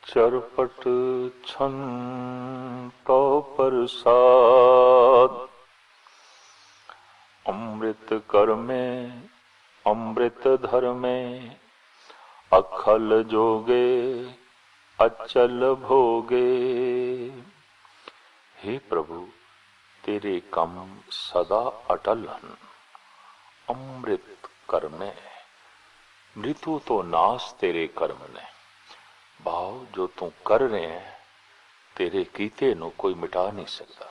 चरपट छन तो प्रसाद, अमृत कर में अमृत धर में, अखल जोगे अचल भोगे। हे प्रभु, तेरे कम सदा अटल हन, अमृत कर में, मृत्यु तो नाश तेरे कर्म ने। भाव जो तू कर रहे हैं, तेरे कीते नु कोई मिटा नहीं सकता।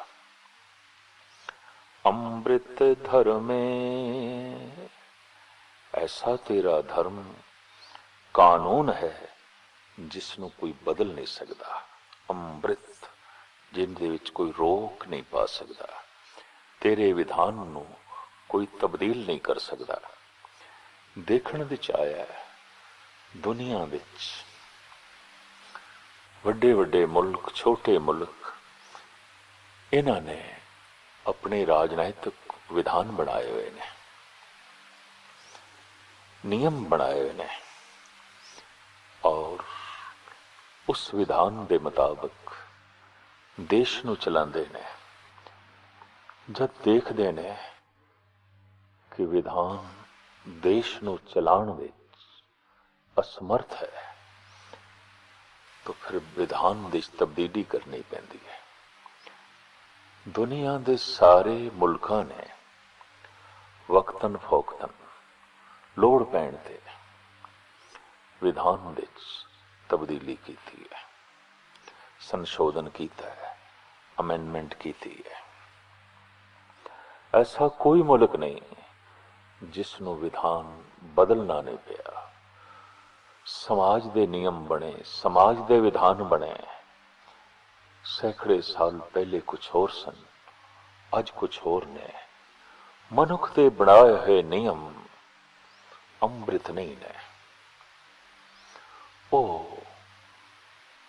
अमृत धर में, ऐसा तेरा धर्म कानून है जिसनु कोई बदल नहीं सकता। अमृत जिंदे विच कोई रोक नहीं पा सकता, तेरे विधान नु कोई तब्दील नहीं कर सकता। देखण विच आया दुनिया विच ਵੱਡੇ ਵੱਡੇ ਮੁਲਕ, ਛੋਟੇ ਮੁਲਕ, ਇਹਨਾਂ ਨੇ ਆਪਣੇ ਰਾਜਨੀਤਿਕ ਵਿਧਾਨ ਬਣਾਏ ਹੋਏ ਨੇ, ਨਿਯਮ ਬਣਾਏ ਹੋਏ ਨੇ, ਔਰ ਉਸ ਵਿਧਾਨ ਦੇ ਮੁਤਾਬਕ ਦੇਸ਼ ਨੂੰ ਚਲਾਉਂਦੇ ਨੇ। ਜਦ ਦੇਖਦੇ ਨੇ ਕਿ ਵਿਧਾਨ ਦੇਸ਼ ਨੂੰ ਚਲਾਉਣ ਵਿੱਚ ਅਸਮਰਥ ਹੈ, तो फिर विधान ਦੀ ਤਬਦੀਲੀ ਕਰਨੀ ਪੈਂਦੀ ਹੈ। ਦੁਨੀਆ ਦੇ ਸਾਰੇ ਮੁਲਕਾਂ ਨੇ ਵਕਤਨ ਫੌਕਤਨ ਲੋੜ ਪੈਣ ਤੇ ਵਿਧਾਨ ਵਿੱਚ ਤਬਦੀਲੀ ਕੀਤੀ ਹੈ, ਸੰਸ਼ੋਧਨ ਕੀਤਾ ਹੈ, ਅਮੈਂਡਮੈਂਟ ਕੀਤੀ ਹੈ। ਐਸਾ ਕੋਈ ਮੁਲਕ ਨਹੀਂ ਜਿਸ ਨੂੰ ਵਿਧਾਨ ਬਦਲਣਾ ਨਹੀਂ ਪਿਆ। समाज दे नियम बने, समाज दे विधान बने। सैकड़े साल पहले कुछ होर सन, अज कुछ होर ने। मनुख दे बनाए हुए नियम अमृत नहीं ने। ओ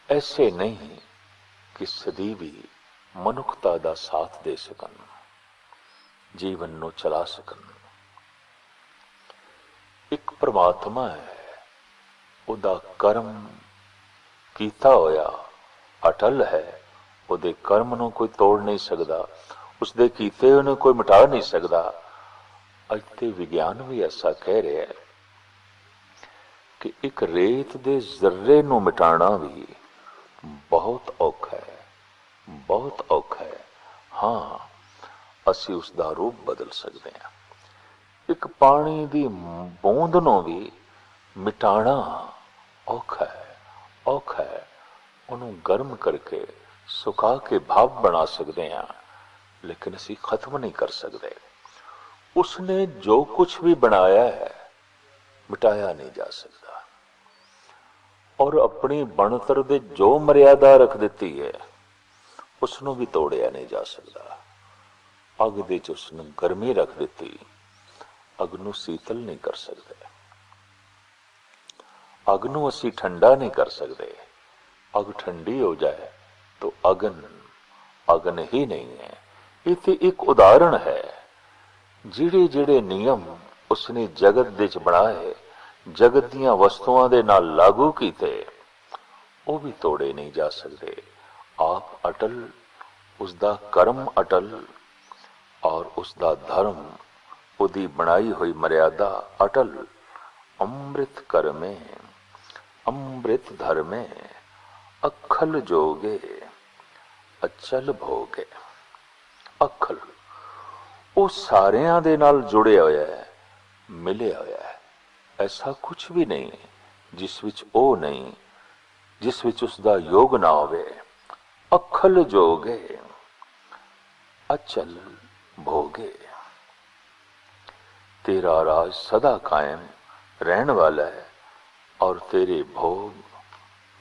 ऐसे नहीं कि सदी भी मनुखता दा साथ दे सकन, जीवन नू चला सकन। एक परमात्मा है, ਉਹਦਾ ਕਰਮ ਕੀਤਾ ਹੋਇਆ ਅਟਲ ਹੈ। ਉਹਦੇ ਕਰਮ ਨੂੰ ਕੋਈ ਤੋੜ ਨਹੀਂ ਸਕਦਾ, ਉਸਦੇ ਕੀਤੇ ਹੋਏ ਨੂੰ ਕੋਈ ਮਿਟਾ ਨਹੀਂ ਸਕਦਾ। ਅੱਜ ਤੇ ਵਿਗਿਆਨ ਵੀ ਐਸਾ ਕਹਿ ਰਿਹਾ ਹੈ ਕਿ ਇੱਕ ਰੇਤ ਦੇ ਜ਼ਰਰੇ ਨੂੰ ਮਿਟਾਉਣਾ ਵੀ ਬਹੁਤ ਔਖਾ ਹੈ, ਬਹੁਤ ਔਖਾ ਹੈ। ਹਾਂ, ਅਸੀਂ ਉਸਦਾ ਰੂਪ ਬਦਲ ਸਕਦੇ ਹਾਂ। ਇੱਕ ਪਾਣੀ ਦੀ ਬੂੰਦ ਨੂੰ ਵੀ ਮਿਟਾਣਾ ਔਖਾ ਹੈ, ਔਖਾ ਹੈ। ਉਹਨੂੰ ਗਰਮ ਕਰਕੇ ਸੁਕਾ ਕੇ ਭਾਪ ਬਣਾ ਸਕਦੇ ਹਾਂ, ਲੇਕਿਨ ਅਸੀਂ ਖਤਮ ਨਹੀਂ ਕਰ ਸਕਦੇ। ਉਸਨੇ ਜੋ ਕੁਛ ਵੀ ਬਣਾਇਆ ਹੈ ਮਿਟਾਇਆ ਨਹੀਂ ਜਾ ਸਕਦਾ, ਔਰ ਆਪਣੀ ਬਣਤਰ ਦੇ ਜੋ ਮਰਿਆਦਾ ਰੱਖ ਦਿੱਤੀ ਹੈ ਉਸਨੂੰ ਵੀ ਤੋੜਿਆ ਨਹੀਂ ਜਾ ਸਕਦਾ। ਅੱਗ ਦੇ ਚ ਉਸਨੇ ਗਰਮੀ ਰੱਖ ਦਿੱਤੀ, ਅੱਗ ਨੂੰ ਸੀਤਲ ਨਹੀਂ ਕਰ ਸਕਦੇ। अग नू असी ठंडा नहीं कर सकते। अग ठंडी हो जाए तो अगन अगन ही नहीं है। इत्थे एक उदाहरण है, जिहड़े जिहड़े नियम उसने जगत दे च बनाए, जगत दियां वस्तुआं दे नाल लागू कीते, वो भी तोड़े नहीं जा सकते। आप अटल, उसका कर्म अटल और उसका धर्म, उसकी बनाई हुई मर्यादा अटल। अमृत कर में अमृत धर में, अखल जोगे अचल भोगे। अखल वो सारियां दे नाल जुड़िया होया है, मिलिया होया है। ऐसा कुछ भी नहीं जिस विच ओ नहीं, जिस विच उसदा योग ना होवे। अखल जोगे अचल भोगे। तेरा राज सदा कायम रहने वाला है और तेरे भोग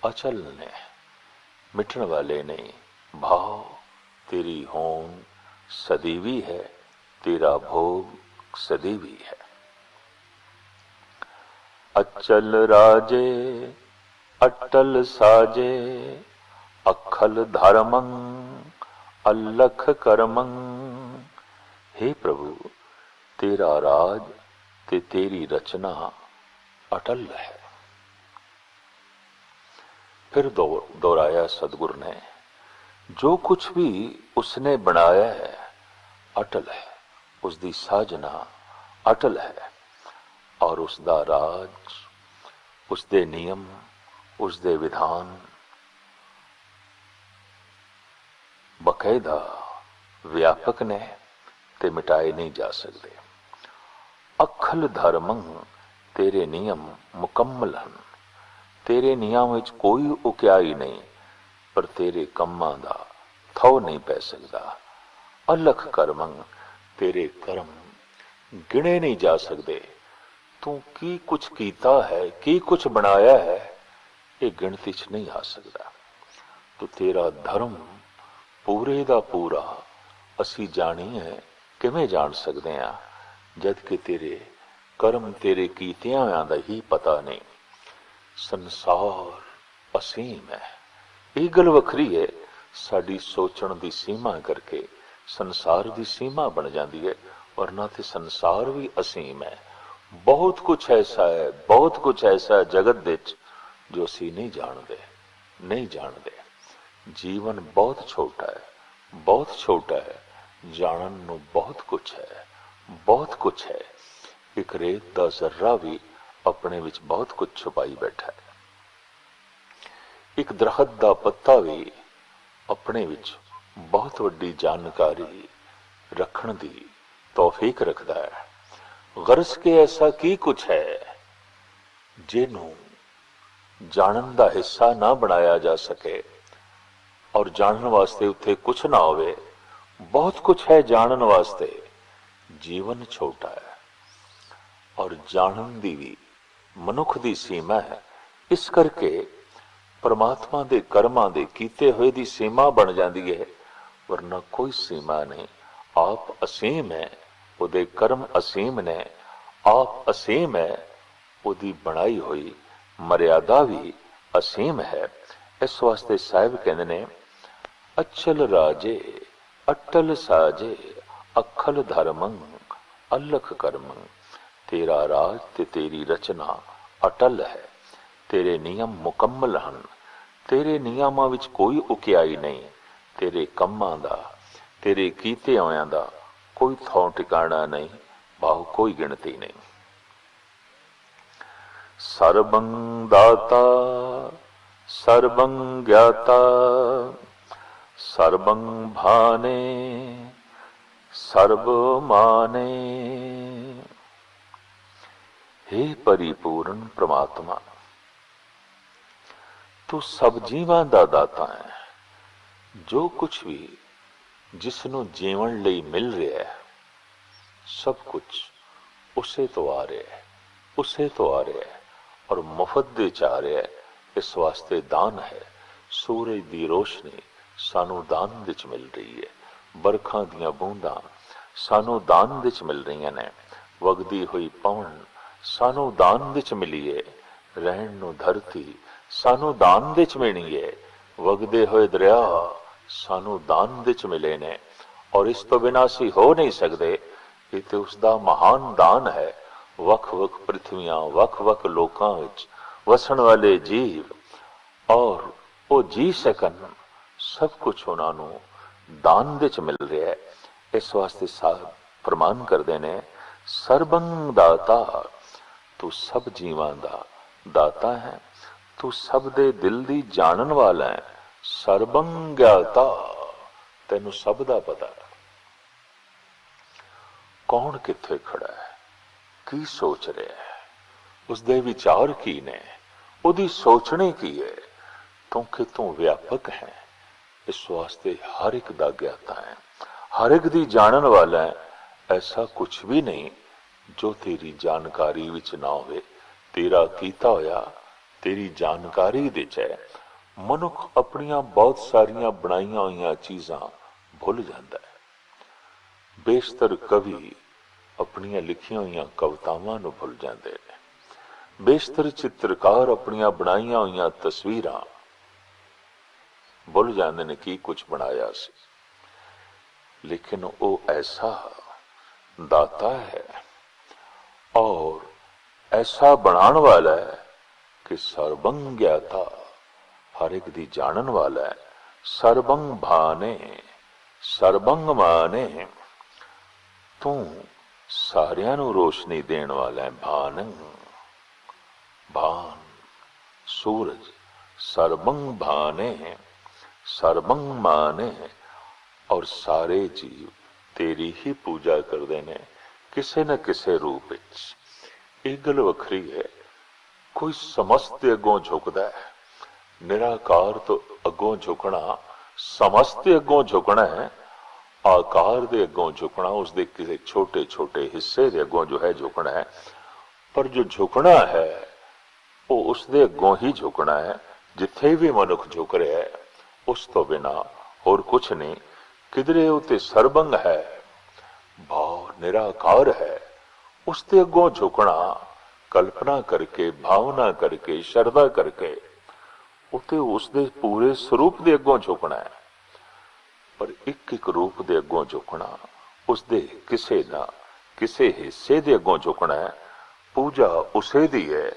अचल ने, मिटने वाले नहीं। भाव तेरी होन सदीवी है, तेरा भोग सदीवी है। अचल राजे अटल साजे, अखल धर्मं अलख कर्मं। हे प्रभु, तेरा राज ते तेरी रचना अटल है। फिर दोहराया सदगुरु ने, जो कुछ भी उसने बनाया है अटल है, उसकी साजना अटल है, और उसका राज, उसके नियम, उसके विधान बकायदा व्यापक ने ते मिटाए नहीं जा सकते। अखल धर्मं तेरे नियम मुकम्मल हैं, तेरे नियम विच कोई उकियाई नहीं, पर तेरे कम्मां दा थौ नहीं पै सकदा। अलख कर्मं तेरे कर्म गिने नहीं जा सकते। तू की कुछ कीता है, की कुछ बनाया है, ये गिनती च नहीं आ सकता। तो तेरा धर्म पूरे दा पूरा असी जाणीए किवें जान सकते हैं, जद कि तेरे कर्म तेरे कीतियां होयां दा ही पता नहीं। संसार असीम है, ये गल वखरी है, साडी सोचण दी सीमा करके संसार दी सीमा बन जाती है, वरना तो संसार भी असीम है। बहुत कुछ ऐसा है, बहुत कुछ ऐसा है जगत विच जो असी नहीं जानते, नहीं जानते। जीवन बहुत छोटा है, बहुत छोटा है, जानन नूं बहुत कुछ है, बहुत कुछ है। एक रेत दा जर्रा भी अपने विच बहुत कुछ छुपाई बैठा है। एक दरखत दा पत्ता भी अपने विच बहुत वड्डी जानकारी रखण दी तौफीक रखदा है। गरज के ऐसा की कुछ है जिन्हों जानन दा हिस्सा ना बनाया जा सके, और जानन वास्ते उत्थे कुछ ना होवे। बहुत कुछ है जानन वास्ते, जीवन छोटा है, और जानन दी भी मनुख दी सीमा है। इस करके परमात्मा दे कर्मां दे कीते हुए दी सीमा बन जाती है, वरना कोई सीमा नहीं। आप असीम है, उहदे कर्म असीम ने, आप असीम है, उहदी बनाई हुई मर्यादा भी असीम है। इस वास्ते साहिब कहते ने, अचल राजे अटल साजे, अखल धर्मं अलख कर्मं। तेरा राज ते तेरी रचना अटल है, तेरे नियम मुकम्मल हैं, तेरे नियमां विच कोई उकियाई नहीं, तेरे कम्मां दा, तेरे कीते होयां दा कोई थौ ठिकाना नहीं, भाव कोई गिनती नहीं। सर्वं दाता सर्वं ज्ञाता सर्वं भाने सर्वमाने। हे परिपूर्ण परमात्मा, तू सब जीवां दा दाता है। जो कुछ भी जिसनों जीवन लई मिल रहा है, सब कुछ उसे तो आ रहा है, उसे तो आ रहा है, और मुफ्त दे आ रहा है। इस वास्ते दान है। सूरज दी रोशनी सानू दान विच मिल रही है, बरखां दीयां बूंदां सानू दान विच मिल रही ने, वगदी हुई पवन सानू दान विच मिली है, रहण नूं धरती सानू दान विच मिली है, वगदे हुए दरिया सानू दान विच मिले ने, और इस तो बिना असीं हो नहीं सकते। ये तो उसका महान दान है। वख वख पृथ्वियां, वख वख लोकां विच वसण वाले जीव, और वो जी सकन, सब कुछ उन्होंने दान विच मिल रहा है। इस वास्ते साहब फरमान करते ने, सर्वं दाता, तू सब जीवां दा दाता है, तू सब दे दिल दी जानन वाला है। सर्वं ज्ञाता, तेनू सब दा पता है, कौन किथे खड़ा है, की सोच रहा है, उसके विचार की ने, उहदी सोचने की है, क्योंकि तू व्यापक है। इस वास्ते हर एक दा ज्ञाता है, हर एक दी जानन वाला है। ऐसा कुछ भी नहीं जो तेरी जानकारी विच ना होवे। तेरा कीता होया तेरी जानकारी विच है। मनुख अपनियां बहुत सारियां बनाईयां हुई चीज़ां भुल जाता है। बेशतर कवि अपनियां लिखियां हुई कवितावां नूं भुल जाते हैं। बेशतर चित्रकार अपनियां बनाईयां हुई तस्वीरां भुल जाते ने की कुछ बनाया सी। लेकिन वो ऐसा दाता है और ऐसा बनाने वाला है कि सर्वं ज्ञाता, हर एक दी जानन वाला है। सर्वंग भाने सर्वंग माने, तू सारियां नू रोशनी देण वाला है। भानंग भान सूरज, सर्वंग भाने सर्वंग माने, और सारे जीव तेरी ही पूजा करते ने किसे न किसे रूप विच। एक गल वखरी है, कोई समस्त दे अगों झुकदा है, निराकार तो अगों झुकना, समस्त दे अगों झुकना है, आकार दे अगों झुकना, उसके किसी छोटे छोटे हिस्से दे अगों जो है झुकना है। पर जो झुकना है वो उसके अगों ही झुकना है। जिथे भी मनुख झुक रहा है उस तो बिना और कुछ नहीं। किधरे उते सर्वंग है, भाव निराकार है, उसके अगों झुकना, कल्पना करके, भावना करके, श्रद्धा करके उते उसके पूरे स्वरूप दे अगों झुकना है। पर एक एक रूप दे अगों झुकना, उसके किसे ना किसे हिस्से दे अगों झुकना है। पूजा उसे दी है,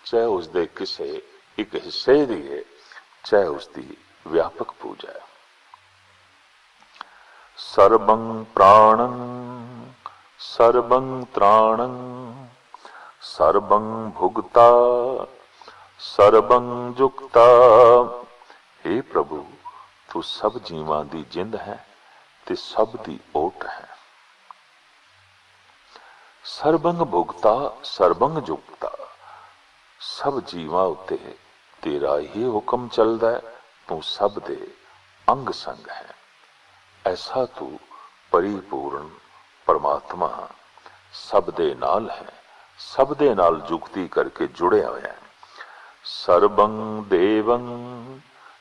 चाहे उसके किसे एक हिस्से दी है, चाहे उसकी व्यापक पूजा है। सर्वं प्राणं सर्वं त्राणं सर्वं भुगता सर्वं जुक्ता। हे प्रभु, तू सब जीवां दी जिंद है ते सब दी ओट है। सर्वं भुगता सर्वं जुक्ता, सब जीवां उत्ते तेरा ही हुक्म चलदा है। तू सब दे अंग संग है। ऐसा तू परिपूर्ण परमात्मा सब दे नाल है, सब दे नाल जुगती करके जुड़े हुए हैं। सर्वं देवं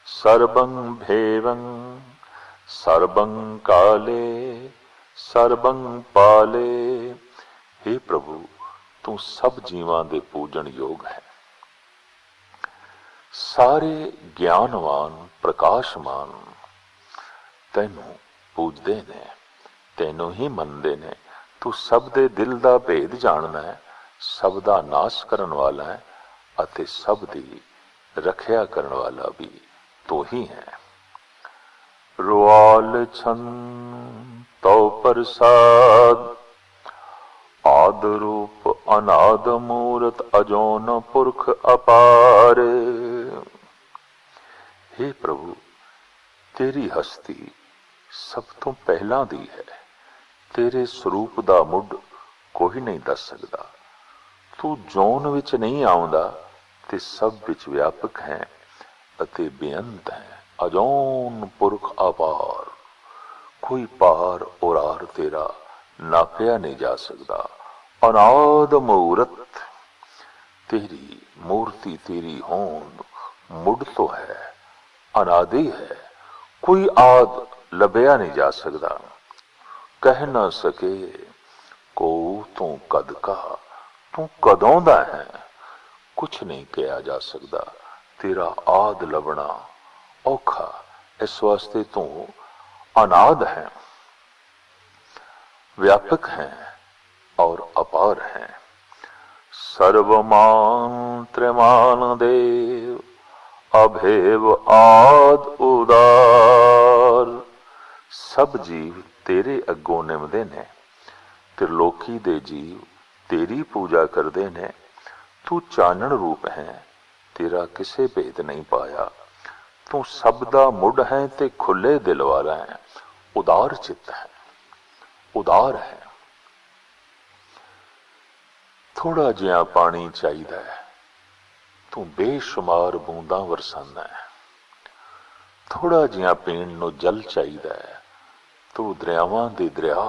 सर्वं भेवं सर्वं काले सर्वं पाले। हे प्रभु, तू सब जीवां दे पूजन योग है। सारे ज्ञानवान प्रकाशमान तैनू पूजदे ने, तैनू ही मनदे ने। तू सब दे दिल दा भेद जानना है, सब दा नाश करन वाला है, अते सब दी रखिया करन वाला भी तू ही है। रुआल छन तो प्रसाद, आद रूप अनाद मूरत अजोन पुरख अपार। हे प्रभु, तेरी हस्ती सब तो पहला दी है। तेरे स्वरूप दा मुड कोई नहीं दस सकदा। तू जोन विच नहीं आउंदा ते सब विच व्यापक है अते बेअंत है। अजोन पुरख अपार, कोई पार और आर तेरा नापिया नहीं जा सकता। अनाद मूरत, तेरी मूर्ति तेरी होंद मुड तो है, अनादि है, कोई आद लभया नहीं जा सकता। कह ना सके को तू कद का, तू कदों दा है, कुछ नहीं कहा जा सकता। तेरा आद लभना औखा, इस वास्ते तू अनाद है, व्यापक है और अपार है। सर्वमान त्रिमान देव, अभेव आद उदार। सब जीव तेरे अगों निमदे ने, त्रिलोकी दे जीव तेरी पूजा करदे ने। तू चानण रूप है, तेरा किसे भेद नहीं पाया। तू सब दा मुड है ते खुले दिल वाला है, उदार चित्त है, उदार है। थोड़ा जिहा पानी चाहिदा है, तू बेशुमार बूंदा वरसाना है। थोड़ा जिहा पीण नूं जल चाहिदा है, तू दरियावां दे दरिया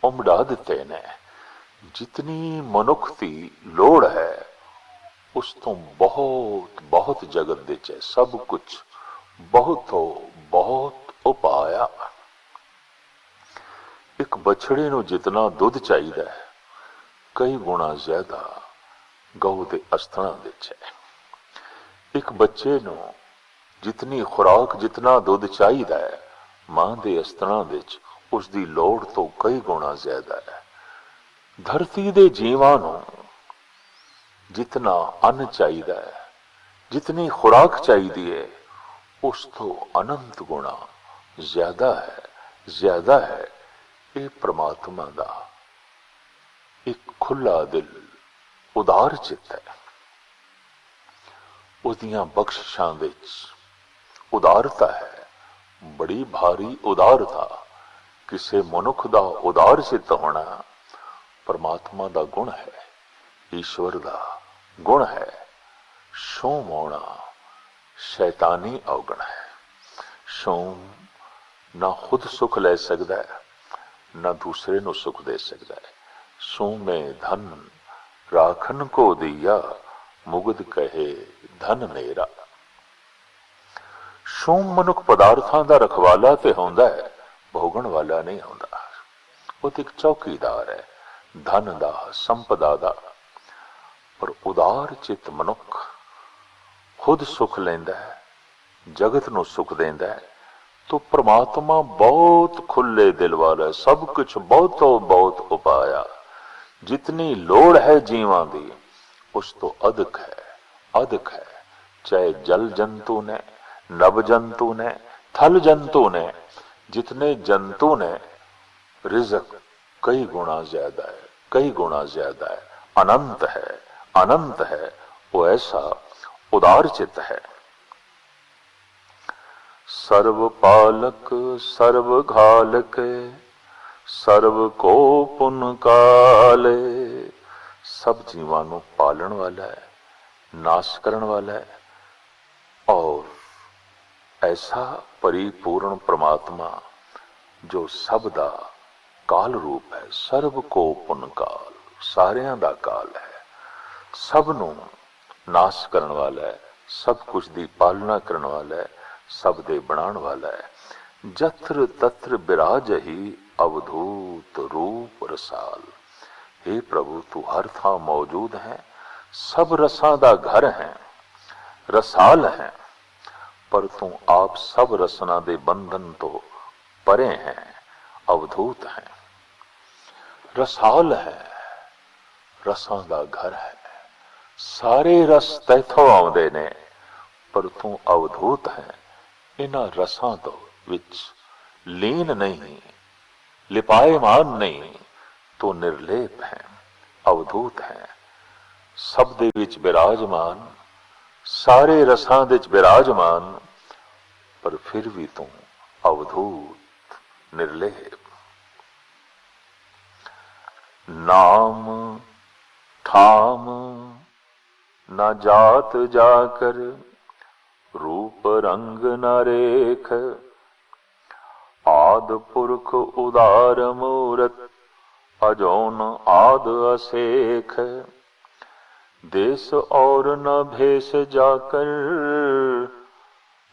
उमड़ा दिते ने। जितनी मनुख दी लोड़ है उस तो बहुत बहुत जगत दे च सब कुछ बहुत हो बहुत उपाया। एक बछड़े नूं जितना दुध चाहिदा है कई गुणा ज्यादा गऊ दे अस्थां दे च है। एक बच्चे नूं जितनी खुराक जितना दुध चाहिदा है मां दे अस्थां दे च उसदी लोड़ तो कई गुणा ज्यादा है। धरती दे जीवां नूं जितना अन्न चाहिदा है, जितनी खुराक चाहिदी है, उस तो अनंत गुणा ज्यादा है ये परमात्मा दा एक खुला दिल उदार चित है। उसदियां बख्शिशां विच उदारता है, बड़ी भारी उदारता। किसे मनुख दा उदार चित होना परमात्मा दा गुण है, ईश्वर दा गुण है। शोम होना शैतानी अवगुण है। शोम ना खुद सुख ले सकता है, ना दूसरे नु सुख दे सकता है। सोमे धन राखन को दिया, मुगद कहे धन मेरा। शोम मनुख पदार्थां दा रखवाला ते होंदा है, भोगण वाला नहीं होंदा। वो एक चौकीदार है धन दा, संपदा दा। पर उदार चित मनुख खुद सुख लेंदा है, जगत नु सुख देंदा है। तो परमात्मा बहुत खुले दिल वाला है, सब कुछ बहुत उपाया। जितनी लोड़ है जीवां दी उस तो अधिक है। चाहे जल जंतु ने, नभ जंतु ने, थल जंतु ने, जितने जंतु ने, रिज़्क कई गुणा ज्यादा है, अनंत है। वो ऐसा उदार चित है। सर्व पालक सर्व घालक, सर्व को पुन काले। सब जीवां नू पालन वाला है, नाश करन वाला है। और ऐसा परिपूर्ण परमात्मा जो सब दा काल रूप है। सर्व को पुन काल, सारियां दा काल है। सब नू नाश करन वाला है, सब कुछ दी पालना करन वाला है, सब दे बनाण वाला है। जत्र तत्र बिराज ही अवधूत रूप रसाल। हे प्रभु तू हर थां मौजूद है, सब रसां दा घर है, रसाल है। पर तू आप सब रसना दे बंधन तो परे हैं, अवधूत हैं। रसाल है, रसां दा घर है। सारे रस तैथों आउंदे ने, पर तू अवधूत है। इन्हां रसां तो विच लीन नहीं, लिपायमान नहीं, तो निर्लेप है, अवधूत है। सब दे विच विराजमान, सारे रसां दे विच विराजमान, पर फिर भी तू अवधूत निर्लेप। नाम ठाम न जात जाकर, रूप रंग न रेख। आद पुरख उदार मूरत, अजौन आद असेख। देश और न भेष जाकर,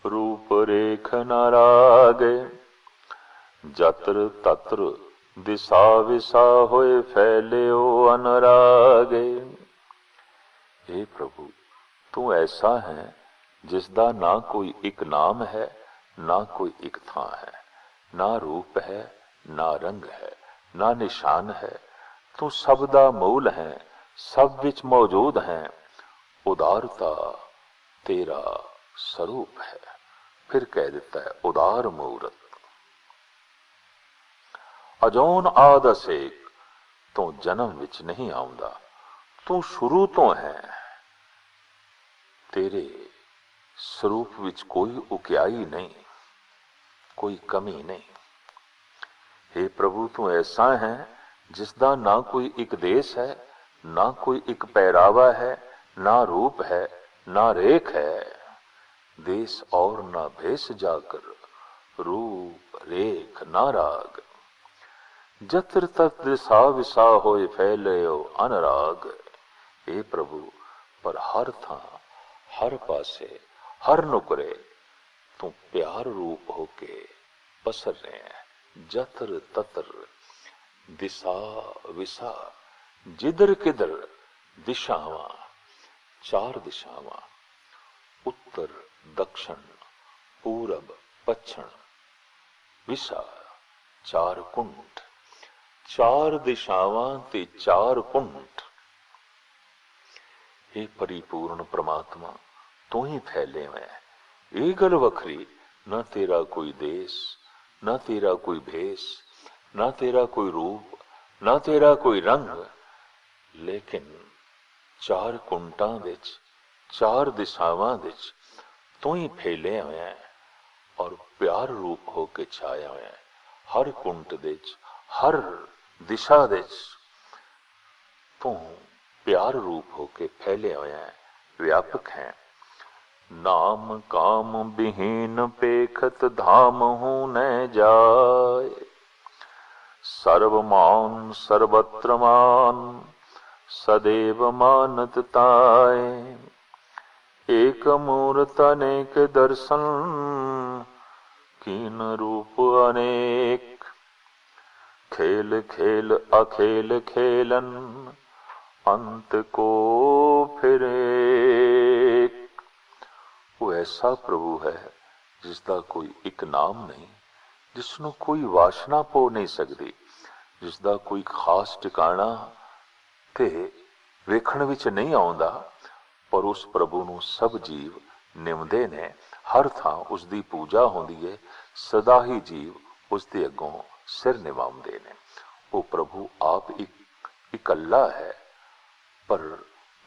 रूप रेख न रागे। जत्र तत्र दिशा विसा होए, फैले ओ अनरागे। हे प्रभु तू ऐसा है जिसदा ना कोई एक नाम है, ना कोई एक थां है, ना रूप है, ना रंग है, ना निशान है। तू सब दा मूल है, सब विच मौजूद है। उदारता तेरा स्वरूप है। फिर कह देता है उदार मूरत। अजौन आद असेक, तू जन्म विच नहीं आउंदा, तू शुरू तो है। तेरे स्वरूप विच कोई उकियाई नहीं, कोई कमी नहीं। हे प्रभु तू ऐसा है जिसदा ना कोई एक देश है, ना कोई एक पहरावा है, ना रूप है, ना रेख है। देश और ना भेष जाकर, रूप रेख ना राग। जत्र तत्र दिशा विसा होए, फैलयो अनराग। हे प्रभु पर हर थां, हर पासे, हर नुकरे तू प्यार रूप होके पसर रहे हैं। जत्र तत्र दिशा विसा, जिधर किधर दिशावां, चार दिशावां, उत्तर दक्षिण पूरब पश्चिम। विसा चार कुंठ, चार दिशावां ते चार कुंठ। हे परिपूर्ण परमात्मा तू ही फैले हुए है, ਇਹ ਗੱਲ ਵੱਖਰੀ, ਨਾ ਤੇਰਾ ਕੋਈ ਦੇਸ਼, ਨਾ ਤੇਰਾ ਕੋਈ ਭੇਸ, ਨਾ ਤੇਰਾ ਕੋਈ ਰੂਪ, ਨਾ ਤੇਰਾ ਕੋਈ ਰੰਗ, ਲੇਕਿਨ ਚਾਰ ਕੁੰਟਾਂ ਵਿੱਚ, ਚਾਰ ਦਿਸ਼ਾਵਾਂ ਵਿੱਚ ਤੂੰ ਹੀ ਫੈਲਿਆ ਹੋਇਆ ਹੈ ਔਰ ਪਿਆਰ ਰੂਪ ਹੋ ਕੇ ਛਾਇਆ ਹੋਇਆ ਹੈ। ਹਰ ਕੁੰਟ ਵਿੱਚ, ਹਰ ਦਿਸ਼ਾ ਵਿੱਚ ਤੂੰ ਪਿਆਰ ਰੂਪ ਹੋ ਕੇ ਫੈਲਿਆ ਹੋਇਆ ਹੈ, ਵਿਆਪਕ ਹੈ। ਨਾਮ ਕਾਮ ਬਿਹੀਨ ਪੇਖਤ ਧਾਮ ਹੂੰ ਨ ਜਾਏ, ਸਰਬ ਮਾਨ ਸਰਬत्र मान सदैव मानत ताए, एक मूर्त अनेक दर्शन कीन रूप अनेक, खेल खेल अखेल खेलन अंत को फिर एक। वो ऐसा प्रभु है जिसका कोई एक नाम नहीं, जिसनों कोई वासना पो नहीं सकती, जिसका कोई खास ठिकाना ते वेखण विच नहीं आउंदा, पर उस प्रभु नूं सब जीव निमदे ने, हर थां उसकी पूजा होंदी है, सदा ही जीव उसके अगों सिर निवाउंदे ने। वो प्रभु आप इकल्ला है, पर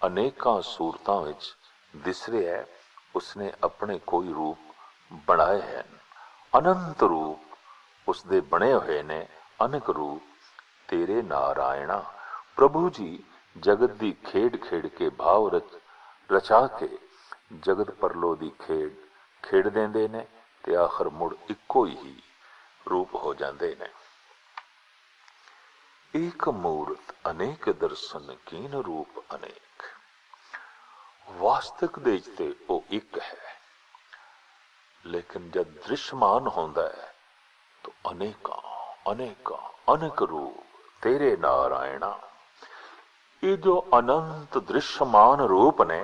अनेकां सूरतां विच दिस रहा है। उसने अपने कोई रूप बनाए हैं, अनंत रूप उसदे बने हुए ने, अनेक रूप तेरे नारायणा। प्रभु जी जगत दी खेड खेड के भाव रचा के जगत परलो दी खेड खेड देंदे ने ते आखिर मुड़ इक्को ही रूप हो जाते ने। एक मूर्त अनेक दर्शन कीन रूप अनेक। वास्तविक देखते वो एक है, लेकिन जब दृश्यमान होता है तो अनेका अनेका अनेक रूप तेरे नारायणा। ये जो अनंत दृश्यमान रूप ने,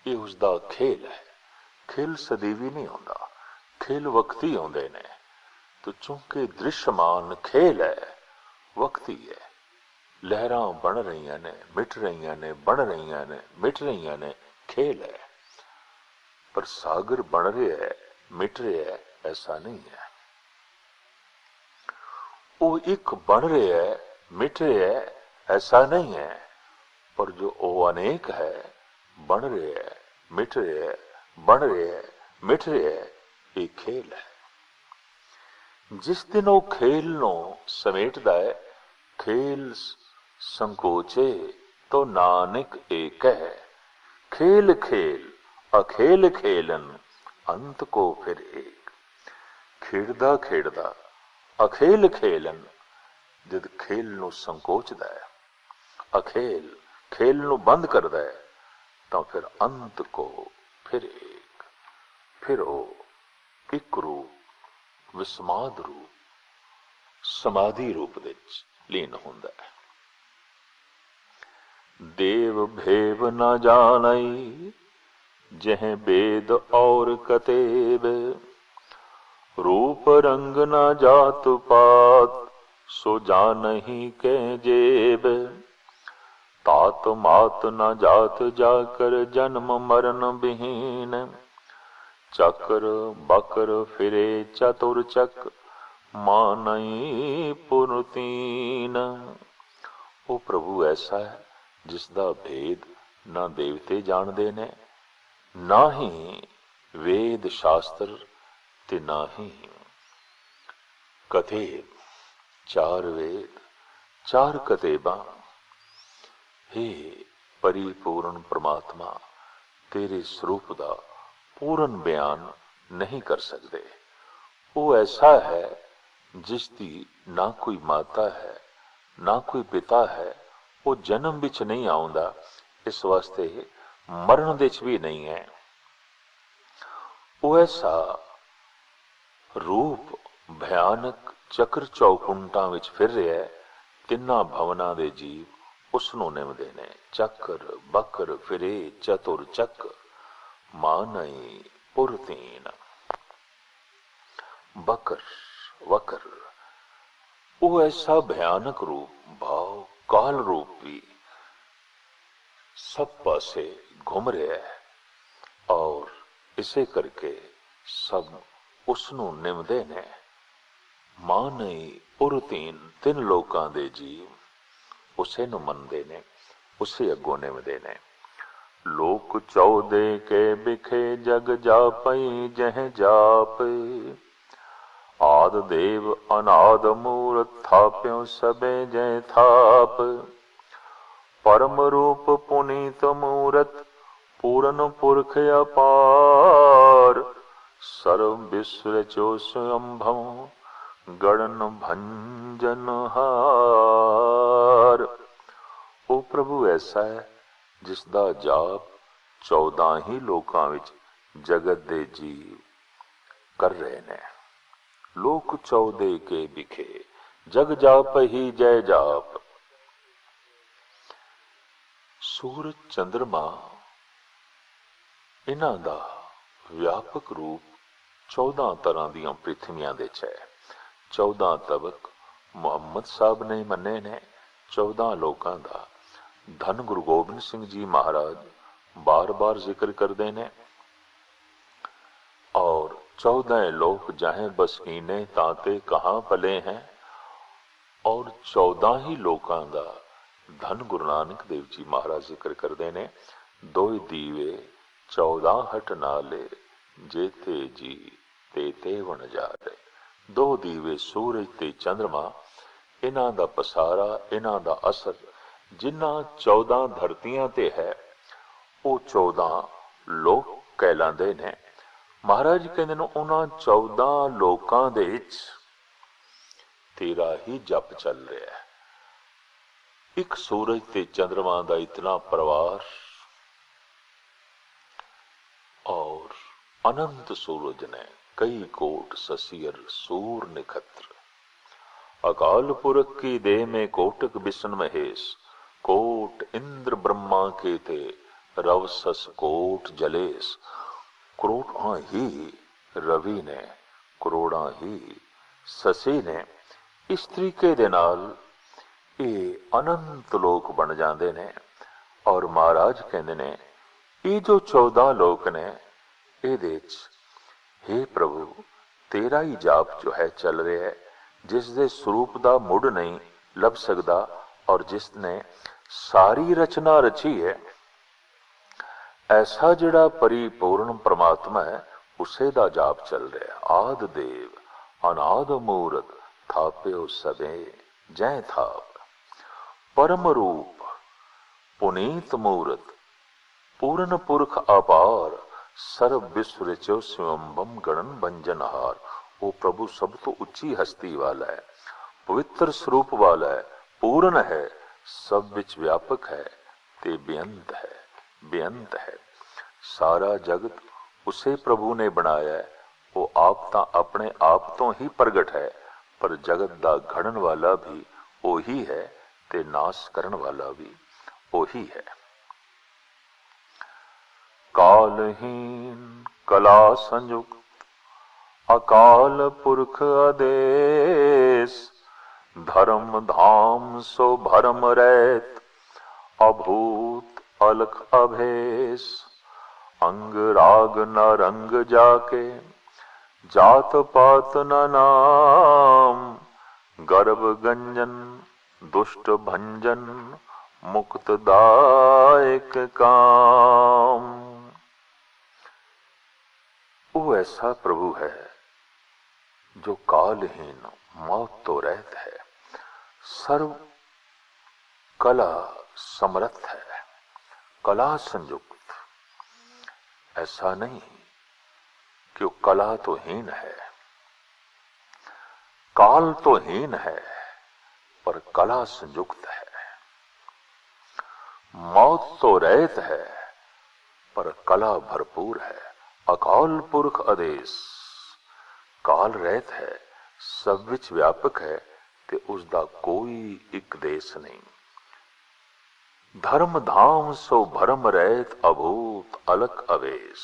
ये उसका खेल है। खेल सदैवी नहीं होता, खेल वक्ती होंदे ने। तो चूंकि दृश्यमान खेल है, वक्ती है। लहरां बन रही ने, मिट रही ने, बन रही ने, मिट रही ने, खेल है। पर सागर बन रहा है, मिट रहा है, ऐसा नहीं है। वो एक बन रहा है, मिट रहा है, ऐसा नहीं है। पर जो वो अनेक है, बन रहा है, मिट रहा है, बन रहा है, मिट रहा है, ये खेल है। जिस दिन वो खेल नो समेटदा है, खेल संकोचे तो नानक एक है। खेल खेल अखेल खेलन अंत को फिर एक। खेड़दा खेड़दा अखेल खेलन, जद खेल नू संकोचदा है, अखेल खेल नू बंद करदा है, तो फिर अंत को फिर एक, फिर वो एक रूप विस्माद रूप समाधि रूप विच लीन हुंदा है। देव भेव न जानई जह वेद और कतेब, रूप रंग न जात पात सो जानहि के जेब। तात मात न जात जाकर जन्म मरण विहीन, चक्र बकर फिरे चतुर चक मानई पुरतीन। वो प्रभु ऐसा है जिसदा भेद ना देवते जानते ने, ना ही वेद शास्त्र ते ना ही कतेब। चार वेद चार कतेबा, हे परिपूर्ण परमात्मा, तेरे स्वरूप का पूर्ण बयान नहीं कर सकते। वो ऐसा है जिसकी ना कोई माता है, ना कोई पिता है। वो जन्म विच नहीं आउंदा, इस वास्ते मरण विच भी नहीं है। वो ऐसा रूप भयानक चक्र चौकुंटा विच फिर रहा है। तिन्ना भवना दे जीव उसनों निमदे ने। चक्र बकर फिरे चतुर चक मानई पुरतीन। बकर वकर, वो ऐसा भयानक रूप भाव काल रूप भी सब पासे घूम रहा है और ਇਸੇ ਕਰਕੇ ਸਭ ਉਸ ਨੂੰ ਨਿਮਦੇ ਨੇ। ਮਾਂ ਨਹੀਂ ਉਰ ਤੀਨ, ਤਿੰਨ ਲੋਕਾਂ ਦੇ ਜੀਵ ਉਸੇ ਨੂੰ ਮੰਨਦੇ ਨੇ, ਉਸੇ ਅੱਗੋਂ ਨਿਮਦੇ ਨੇ। ਲੋਕ ਚੌਦੇ ਕੇ ਬਿਖੇ ਜਗ ਜਾਪਈ ਜਹ ਜਾਪ, ਆਦ ਦੇਵ ਅਨਾਦ ਮੂਰਤ ਥਾਪਿਓ ਸਭੇ ਜੈ ਥਾਪ। ਪਰਮ ਰੂਪ ਪੁਨੀਤ ਮੂਰਤ ਪੂਰਨ ਪੁਰਖ ਅਪਾਰ, ਸਰਬ ਵਿਸਰ ਚੋ ਸੰਭਵ ਗੜਨ ਭੰਜਨ ਹਾਰ। ਉਹ ਪ੍ਰਭੂ ਐਸਾ ਹੈ ਜਿਸ ਦਾ ਜਾਪ 14 ਹੀ ਲੋਕਾਂ ਵਿੱਚ ਜਗਤ ਦੇ ਜੀਵ ਕਰ ਰਹੇ ਨੇ। ਲੋਕ ਚੌਦੇ ਕੇ ਵਿਖੇ ਜਗ ਜਾਪ ਹੀ ਜੈ ਜਾਪ। ਸੂਰਜ ਚੰਦਰਮਾ ਇਹਨਾਂ ਦਾ ਵਿਆਪਕ ਰੂਪ 14 ਤਰ੍ਹਾਂ ਦੀਆਂ ਪ੍ਰਿਥਵੀਆਂ ਦੇ ਚ ਹੈ। 14 ਤਬਕ ਮੁਹੰਮਦ ਸਾਹਿਬ ਨੇ ਮੰਨੇ ਨੇ। 14 ਲੋਕਾਂ ਦਾ ਧੰਨ ਗੁਰੂ ਗੋਬਿੰਦ ਸਿੰਘ ਜੀ ਮਹਾਰਾਜ बार-बार जिक्र करते ने। और 14 लोक जहाँ बसकीने ताते कहाँ पले हैं। और 14 ही लोकां दा धन गुरु नानक देव जी महाराज जिक्र करते ने। दो दीवे 14 हट नाले जेते जी ते वन जा रहे। दो दीवे सूरज ते चंद्रमा, इन्हां दा पसारा, इन्हां दा असर जिन्हां 14 धरतियां ते है ਉਹ 14 ਲੋਕ ਕਹਿਲਾਂਦੇ ਨੇ। ਮਹਾਰਾਜ ਕਹਿੰਦੇ ਨੇ ਉਹਨਾਂ 14 ਲੋਕਾਂ ਦੇ ਵਿੱਚ ਤੇਰਾ ਹੀ ਜਪ ਚੱਲ ਰਿਹਾ ਹੈ। ਇੱਕ ਸੂਰਜ ਤੇ ਚੰਦਰਮਾ ਦਾ ਇਤਨਾ ਪਰਿਵਾਰ और अनंत सूरज ने कई कोट ससियर सूर निखत्र। अकाल पुरख की देह में कोटक विष्णु महेश, कोट इंद्र ब्रह्मा के थे रव सस कोट जलेस। करोड़ां ही रवि ने, करोड़ां ही ससी ने। इस तरीके दे नाल ਇਹ अनंत लोक बन जाते ने। और महाराज कहते ने ये जो 14 लोक ने ਇਹਦੇ ਚ हे प्रभु तेरा ही जाप जो है चल रहा है, जिस दे स्वरूप ਦਾ ਮੁੱਢ नहीं ਲੱਭ ਸਕਦਾ और जिसने सारी रचना रची है। ऐसा जिहड़ा परिपूर्ण परमात्मा है उसे दा जाप चल रहा। आद देव अनाद मूरत थाप्यो सबे जय थाप। परम रूप पुनीत मूरत पूर्ण पुरख अपार, सर्व विश्व रचो स्वयंभम गणन भंजनहार। वो प्रभु सब तो उच्ची हस्ती वाला है, पवित्र स्वरूप वाला है, पूर्ण है, सब विच व्यापक है ते बेअंत है, बेअंत है। सारा जगत उसे प्रभु ने बनाया है। वो आप तां अपने आप तो ही प्रगट है, पर जगत दा घड़न वाला भी वही है ते नाश करन वाला भी वही है। कालहीन कला संयुक्त अकाल पुरख आदेश, धर्म धाम सो भरम रैत अभूत अलख अभेश। अंग राग न रंग जाके जात पात न नाम, गर्भ गंजन दुष्ट भंजन मुक्त दायक काम। वो ऐसा प्रभु है जो कालहीन मौत तो रहत है, सर्व कला समर्थ है, कला संयुक्त। ऐसा नहीं कि वो कला तो हीन है, काल तो हीन है, पर कला संयुक्त है। मौत तो रहित है, पर कला भरपूर है। अकाल पुरख आदेश, काल रहित है, सब विच व्यापक है ते उसका कोई एक देश नहीं। धर्म धाम सो भरम रहित अभूत अलख अवेश।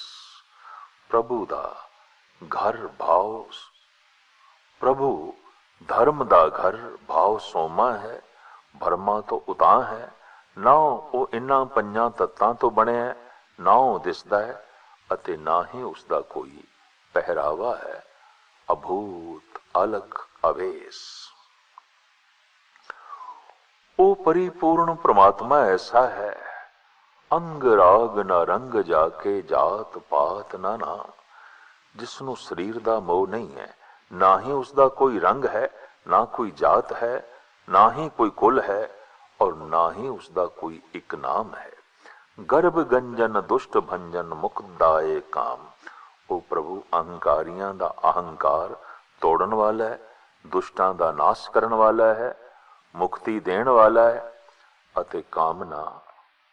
प्रभु दा घर भाव, प्रभु धर्म दा घर भाव सोमा है, भरमा तो उतां है। ना वो इन्हां पंजां तत्तां तो बने है, ना वो दिसदा है। ਅਤੇ ਨਾ ਹੀ ਉਸ ਦਾ ਕੋਈ ਪਹਿਰਾਵਾ ਹੈ। ਅਭੂਤ ਅਲਖ ਅਵੇਸ। ਉਹ ਪਰਿਪੂਰਨ ਪ੍ਰਮਾਤਮਾ ਐਸਾ ਹੈ, ਅੰਗ ਰਾਗ ਨਾ ਰੰਗ ਜਾ ਕੇ ਜਾਤ ਪਾਤ ਨਾ ਨਾ, ਜਿਸ ਨੂੰ ਸਰੀਰ ਦਾ ਮੋਹ ਨਹੀਂ ਹੈ, ਨਾ ਹੀ ਉਸ ਦਾ ਕੋਈ ਰੰਗ ਹੈ, ਨਾ ਕੋਈ ਜਾਤ ਹੈ, ਨਾ ਹੀ ਕੋਈ ਕੁਲ ਹੈ, ਔਰ ਨਾ ਹੀ ਉਸ ਦਾ ਕੋਈ ਇੱਕ ਨਾਮ ਹੈ। ਗਰਭ ਗੰਜਨ ਦੁਸ਼ਟ ਭੰਜਨ ਮੁਕਦਾਏ ਕਾਮ। ਉਹ ਪ੍ਰਭੂ ਅਹੰਕਾਰੀਆਂ ਦਾ ਅਹੰਕਾਰ ਤੋੜਨ ਵਾਲਾ ਹੈ, ਦੁਸ਼ਟਾਂ ਦਾ ਨਾਸ਼ ਕਰਨ ਵਾਲਾ ਹੈ, ਮੁਕਤੀ ਦੇਣ ਵਾਲਾ ਹੈ ਅਤੇ ਕਾਮਨਾ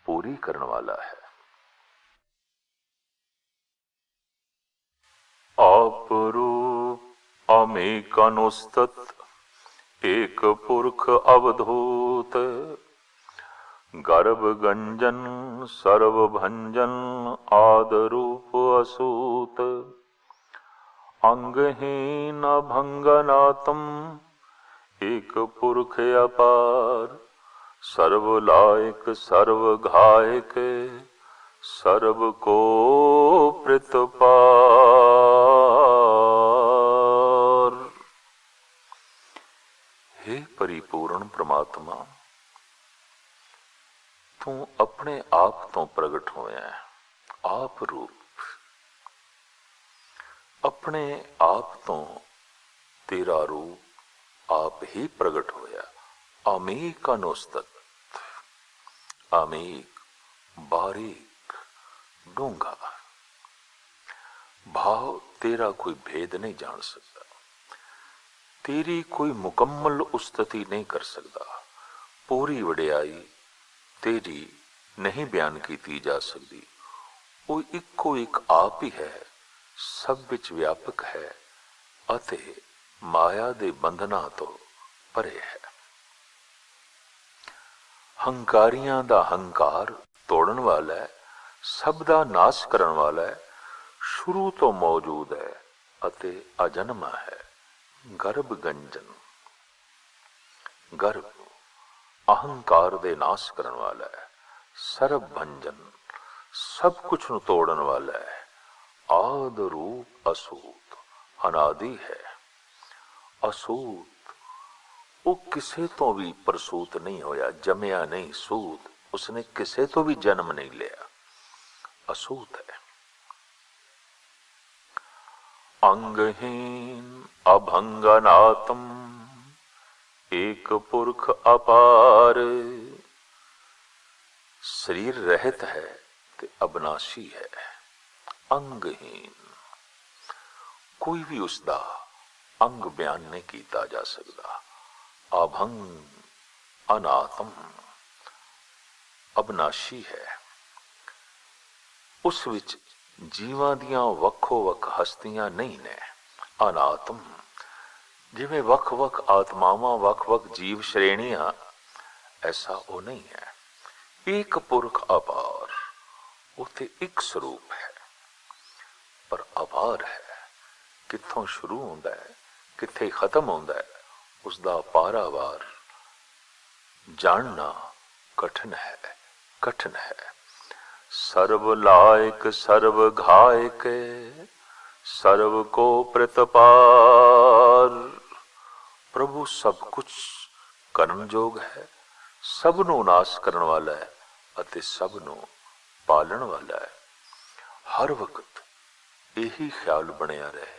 ਪੂਰੀ ਕਰਨ ਵਾਲਾ ਹੈ। आप रूप अमेकानुस्तत एक पुरख अवधूत, गर्भ गंजन सर्व भंजन आद रूप असूत, अंगहीन भंगनातम एक पुरख अपार, सर्व लायक सर्व घायक सर्व को प्रतिपार। हे परिपूर्ण परमात्मा, तू अपने आप तो प्रगट होया है। आप रूप अपने आप तो तेरा रूप आप ही प्रगट होया। अमीक अनुस्तत, अमीक बारीक डूंगा भाव तेरा कोई भेद नहीं जान सकता, तेरी कोई मुकम्मल उस्तति नहीं कर सकता। पूरी वडियाई तेरी नहीं बयान की जा सकती। वो इको एक आप ही है, सब विच व्यापक है अते माया दे बंधना तो परे है। हंकारियां दा हंकार तोड़न वाला है, सब दा नाश करन वाला है, शुरू तो मौजूद है अते अजन्मा है। गर्भ गंजन, गर्भ अहंकार दे नाश करन वाला है। सर्व भंजन, सब कुछ नु तोड़न वाला है। आद रूप असूत, अनादि है। असूत वो किसे तो भी प्रसूत नहीं होया, जमया नहीं। सूत उसने किसे तो भी जन्म नहीं लिया, असूत है। अंगहीन अभंगनातम एक पुरख अपार, शरीर रहित है ते अविनाशी है। अंगहीन, कोई भी उसका अंग बयान नहीं किया जा सकता। अभंग अनातम, अविनाशी है। उस विच जीवां दियां वक्खो वक् हस्तियां नहीं ने। अनातम, जिवें वक् वक् आत्मावां वक् वक् जीव श्रेणियां, ऐसा वो नहीं है। एक पुरख अपार, उते एक स्वरूप है पर अपार है। कित्थों शुरू होंदा है कित्थे खत्म होंदा है, उसदा पारावार जानना कठिन है, कठिन है। सर्व लायक सर्व घायक सर्व को प्रतिपार। प्रभु सब कुछ करन जोग है, सब नु नाश करन वाला है अते सब नु पालन वाला है। हर वक्त यही ख्याल बनया रहे,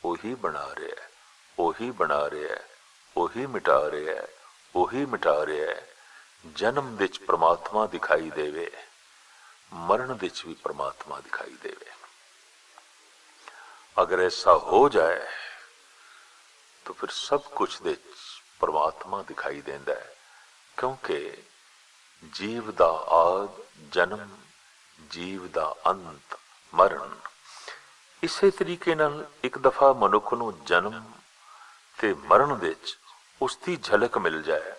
ओही बना रहा है, ओही बना रहा है, ओही मिटा रहा है, ओही मिटा रहा है। जन्म विच परमात्मा दिखाई देवे, मरण विच भी परमात्मा दिखाई देवे। अगर ऐसा हो जाए तो फिर सब कुछ दे परमात्मा दिखाई देंदा है, क्योंकि जीव दा आद जन्म, जीव दा अंत मरण। इसे तरीके नाल एक दफा मनुख नूं जन्म ते मरण विच उसकी झलक मिल जाए,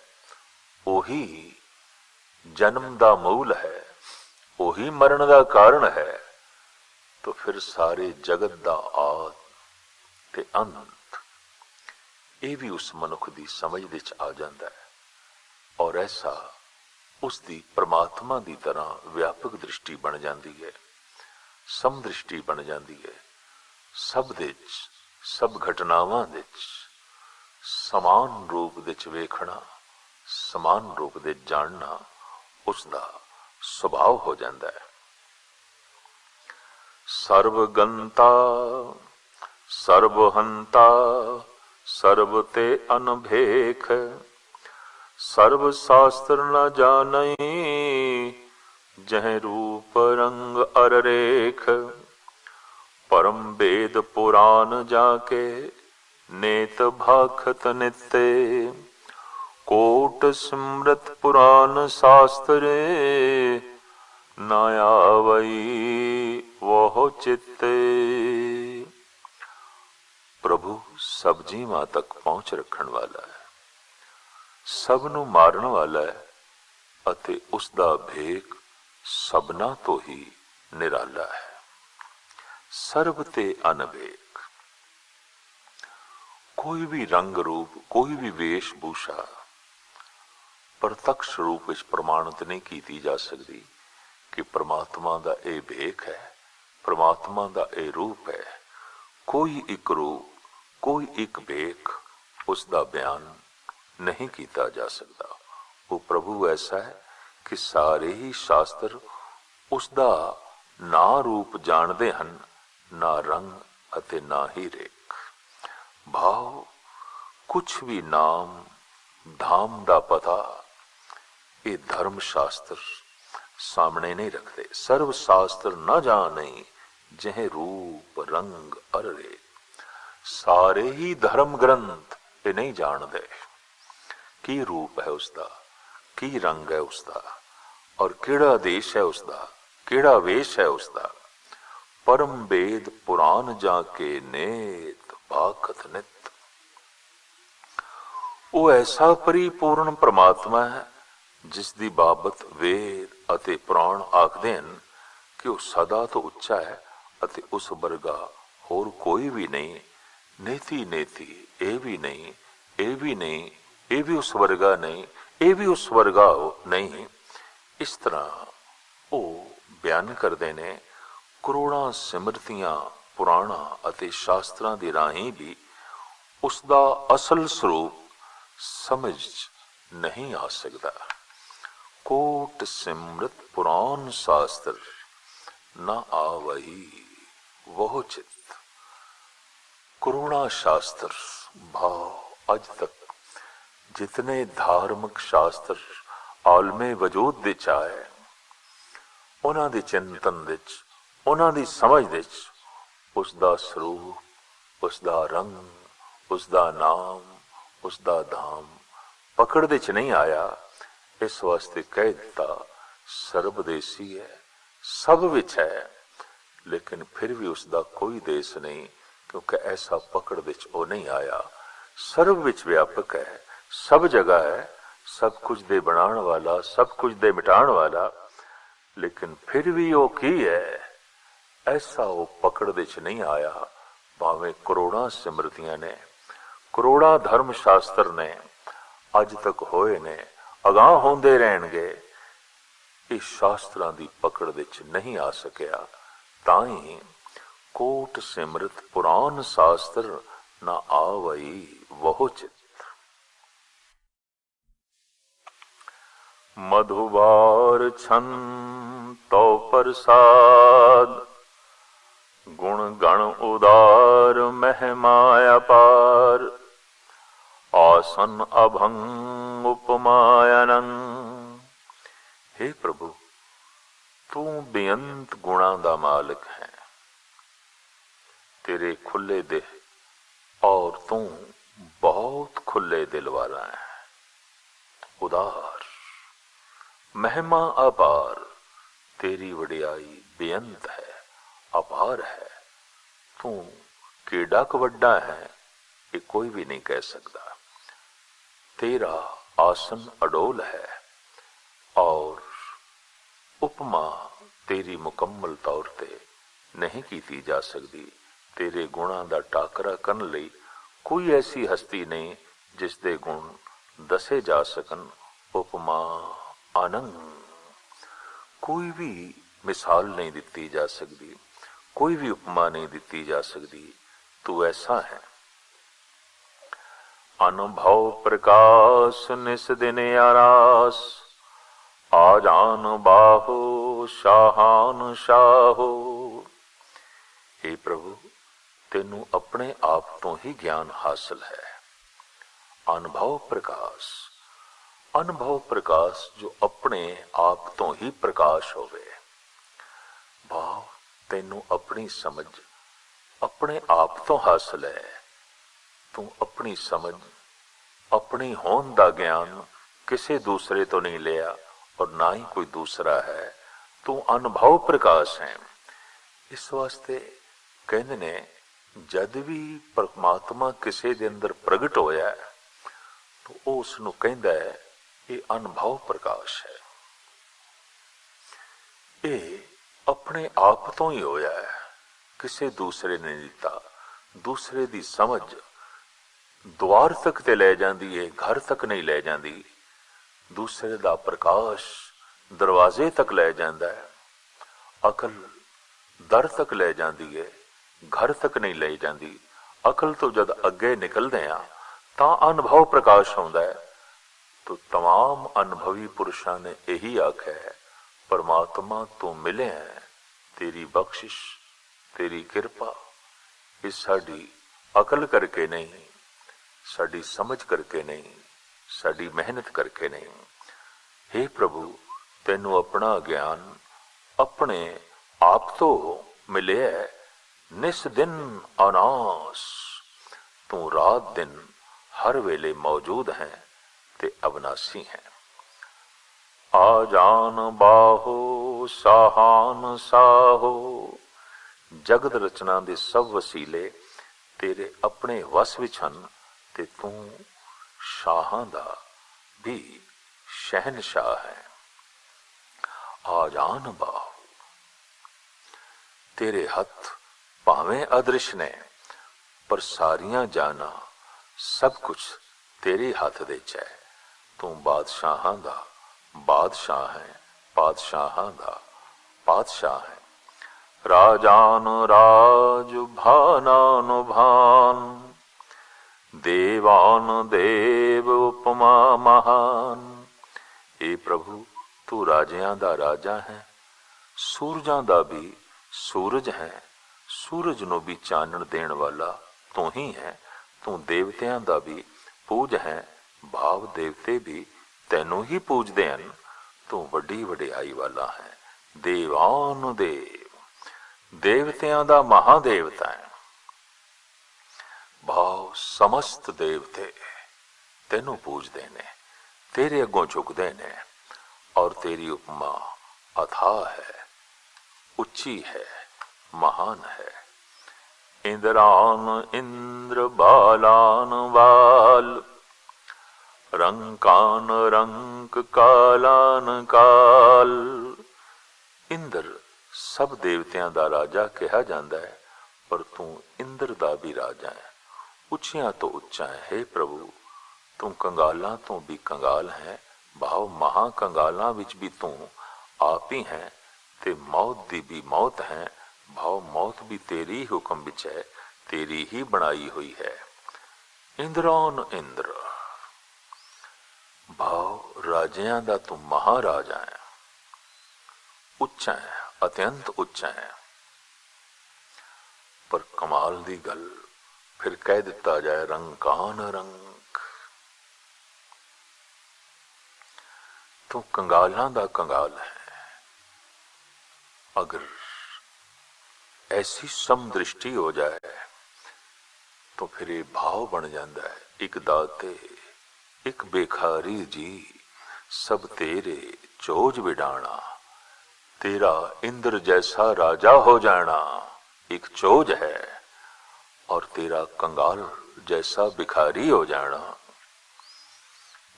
ओही जन्म दा मूल है, ओही मरण दा कारण है, तो फिर सारे जगत दा आद ते अंत ये भी उस मनुख दी समझ विच आ जाता है। और ऐसा उसकी परमात्मा की तरह व्यापक दृष्टि बन जाती है। ਸਮਦ੍ਰਿਸ਼ਟੀ ਬਣ ਜਾਂਦੀ ਹੈ। ਸਭ ਦੇ 'ਚ, ਸਭ ਘਟਨਾਵਾਂ ਦੇ 'ਚ ਸਮਾਨ ਰੂਪ ਦੇ 'ਚ ਵੇਖਣਾ, ਸਮਾਨ ਰੂਪ ਦੇ ਜਾਣਨਾ ਉਸ ਦਾ ਸੁਭਾਅ ਹੋ ਜਾਂਦਾ ਹੈ। ਸਰਬ ਗੰਤਾ ਸਰਬ ਹੰਤਾ ਸਰਬ ਤੇ ਅਨਭੇਖ, ਸਰਬ ਸ਼ਾਸਤਰ ਨ ਜਾਣਈ ਜਹ रूप रंग अर रेख। परम वेद पुराण जाके नेत भाखत नित्य, कोट स्मृत पुराण शास्त्रे न आवई वह चित्ते। प्रभु सब जीवां तक पहुंच रखण वाला है, सब नूं मारण वाला है अते उस दा भेख सबना तो ही निराला है। सर्व ते अनवेक, कोई भी रंग रूप, कोई भी वेशभूषा प्रत्यक्ष रूप विच प्रमाणित नहीं की जा सकती कि परमात्मा दा ये भेख है, परमात्मा दा ये रूप है। कोई एक रूप, कोई एक भेख उसका बयान नहीं किया जा सकता। वो प्रभु ऐसा है कि सारे ही शास्त्र उसका ना रूप जानते हैं, ना रंग अते ना ही रेख भाव। कुछ भी नाम धाम दा पता ये धर्म शास्त्र सामने नहीं रखते। सर्व शास्त्र न जाने जह रूप रंग अर रेख। सारे ही धर्म ग्रंथ ये नहीं जानते की रूप है उसका, की रंग है उसका, और केड़ा देश है उसका, केड़ा वेश है उसका। परम वेद पुराण जाके नेत भाखत नित। वो ऐसा परिपूर्ण परमात्मा है जिसकी बाबत वेद अते पुराण आखदे हैं कि वो सदा तो उच्चा है अते उस वर्गा होर कोई भी नहीं। नेति नेति ये भी नहीं, ये भी नहीं, ये भी उस वर्गा नहीं, ये भी उस वर्गा नहीं। इस तरह वो बयान करते ने। करोड़ां सिमरतियां पुराणा अते शास्त्रां दी राहीं भी उसका असल स्वरूप समझ नहीं आ सकता। कोट सिमरत पुराण शास्त्र न आवही वह चित। करोड़ा शास्त्र भाव अज तक जितने धार्मिक शास्त्र आलमे वजूद दे आए, उन्हां दे चिंतन दे च, उन्हां दी समझ दे च उसदा स्वरूप, उसदा रंग, उसदा नाम, उसदा धाम पकड़ दे च नहीं आया। इस वास्ते कह दिता सर्वदेसी है, सब विच है, लेकिन फिर भी उसका कोई देश नहीं, क्योंकि ऐसा पकड़ दे च ओ नहीं आया। सर्व विच व्यापक है, सब जगह है, सब कुछ दे बनाने वाला, सब कुछ दे मिटाने वाला, लेकिन फिर भी वो की है ऐसा वो पकड़ दे च नहीं आया। भावें करोड़ा सिमरतियां ने, करोड़ा धर्म शास्त्र ने अज तक होए ने, अगाह होंदे रहणगे, इस शास्त्रां दी पकड़ दे च नहीं आ सकिया। ताई कोट सिमरत पुराण शास्त्र न आवई वह चित। मधुबार छन तो प्रसाद, गुण गण उदार महिमाया पार। आसन अभंग उपमायनन। हे प्रभु, तू बेअंत गुणा दा मालिक है, तेरे खुले देह और तू बहुत खुले दिल वाला है। उदार महिमा अपार, तेरी वडियाई बेअंत है, अपार है। तू केड़ा क वड्डा है ये कोई भी नहीं कह सकता। तेरा आसन अडोल है और उपमा तेरी मुकम्मल तौर ते नहीं की जा सकती। तेरे गुणां दा टाकरा करन लई कोई ऐसी हस्ती नहीं जिस दे गुण दसे जा सकन। उपमा आनंद, कोई भी मिसाल नहीं दी जा सकती। कोई भी उपमा नहीं दी जा सकती। तू ऐसा है। अनुभव प्रकाश निस दिन आरास, आजान बाहो शाहान शाहो। हे प्रभु, तेनू अपने आप तो ही ज्ञान हासिल है। अनुभव प्रकाश, अनुभव प्रकाश जो अपने आप तो ही प्रकाश होवे। भाव तेनू अपनी समझ अपने आप तो हासिल है। तू अपनी समझ अपनी होंद दा ज्ञान किसी दूसरे तो नहीं लिया और ना ही कोई दूसरा है। तू अनुभव प्रकाश है। इस वास्ते कहते ने जद भी परमात्मा किसी दे अंदर प्रगट होया तो वो उसनू कहंदा है ये अनुभव प्रकाश है। ये अपने आप तो ही होया है, किसी दूसरे ने दिता। दूसरे दी समझ द्वार तक ते ले जाती है, घर तक नहीं ले जाती। दूसरे दा प्रकाश दरवाजे तक ले जाता है। अकल दर तक ले जाती है, घर तक नहीं ले जाती। अकल तो जद अगे निकलते हैं ता अनुभव प्रकाश होंदा है। तो तमाम अनुभवी पुरुषों ने यही आख्या है, परमात्मा तू मिले है, तेरी बख्शिश तेरी कृपा इस साडी अकल करके नहीं, साडी समझ करके नहीं, साडी मेहनत करके नहीं। हे प्रभु, तेनू अपना ज्ञान अपने आप तो मिले है। निस दिन अनास, तू रात दिन हर वेले मौजूद है ते अविनाशी है। आजान बाहो साहान साहो, जगत रचना दे सब वसीले तेरे अपने वस विच हन ते तू शाहां दा भी शहनशाह है। आजान बाहो, तेरे हथ भावें अदृश्य ने पर सारियां जाना सब कुछ तेरे हाथ दे च है। तू बादशाहां दा बादशाह है, बादशाहां दा बादशाह है। राजान राज भानान भान, देवान देव उपमा महान। ए प्रभु, तू राजियां दा राजा है, सूरजां दा भी सूरज है। सूरज नो भी चानण देण वाला तू ही है। तू देवतियां दा भी पूज है, भाव देवते भी तैनू ही पूजदे हन। तू वड्डी वडियाई वाला है। देवान देव, देवतियां दा महादेवता है। भाव समस्त देवते तेनू पूजदे ने, तेरे अगों झुकदे ने। और तेरी उपमा अथाह है, उच्ची है, महान है। इंद्रान इंद्र बालान बाल, रंकान रंक कालान काल। इंद्र सब देवतियां दा राजा कहा जाता है, पर तू इंद्र दा भी राजा है, उच्चियां तो उच्चा है। हे प्रभु, तू कंगालां तो भी कंगाल है। भाव महा कंगालां विच भी तू आप ही है ते मौत दी भी मौत है। भाव मौत भी तेरी हुक्म विच है, तेरी ही बनाई हुई है। इंद्रान इंद्र, भाव राजियां दा तू महाराजा है, उच्चा है, अत्यंत उच्चा है। पर कमाल दी गल फिर कह दिता जाए, रंकान रंक। तू कंगालां दा कंगाल है। अगर ऐसी समदृष्टि हो जाए तो फिर ये भाव बन जाता है, एक दाते एक बेखारी जी, सब तेरे चोज विडाना। तेरा इंद्र जैसा राजा हो जाना एक चोज है, और तेरा कंगाल जैसा भिखारी हो जाना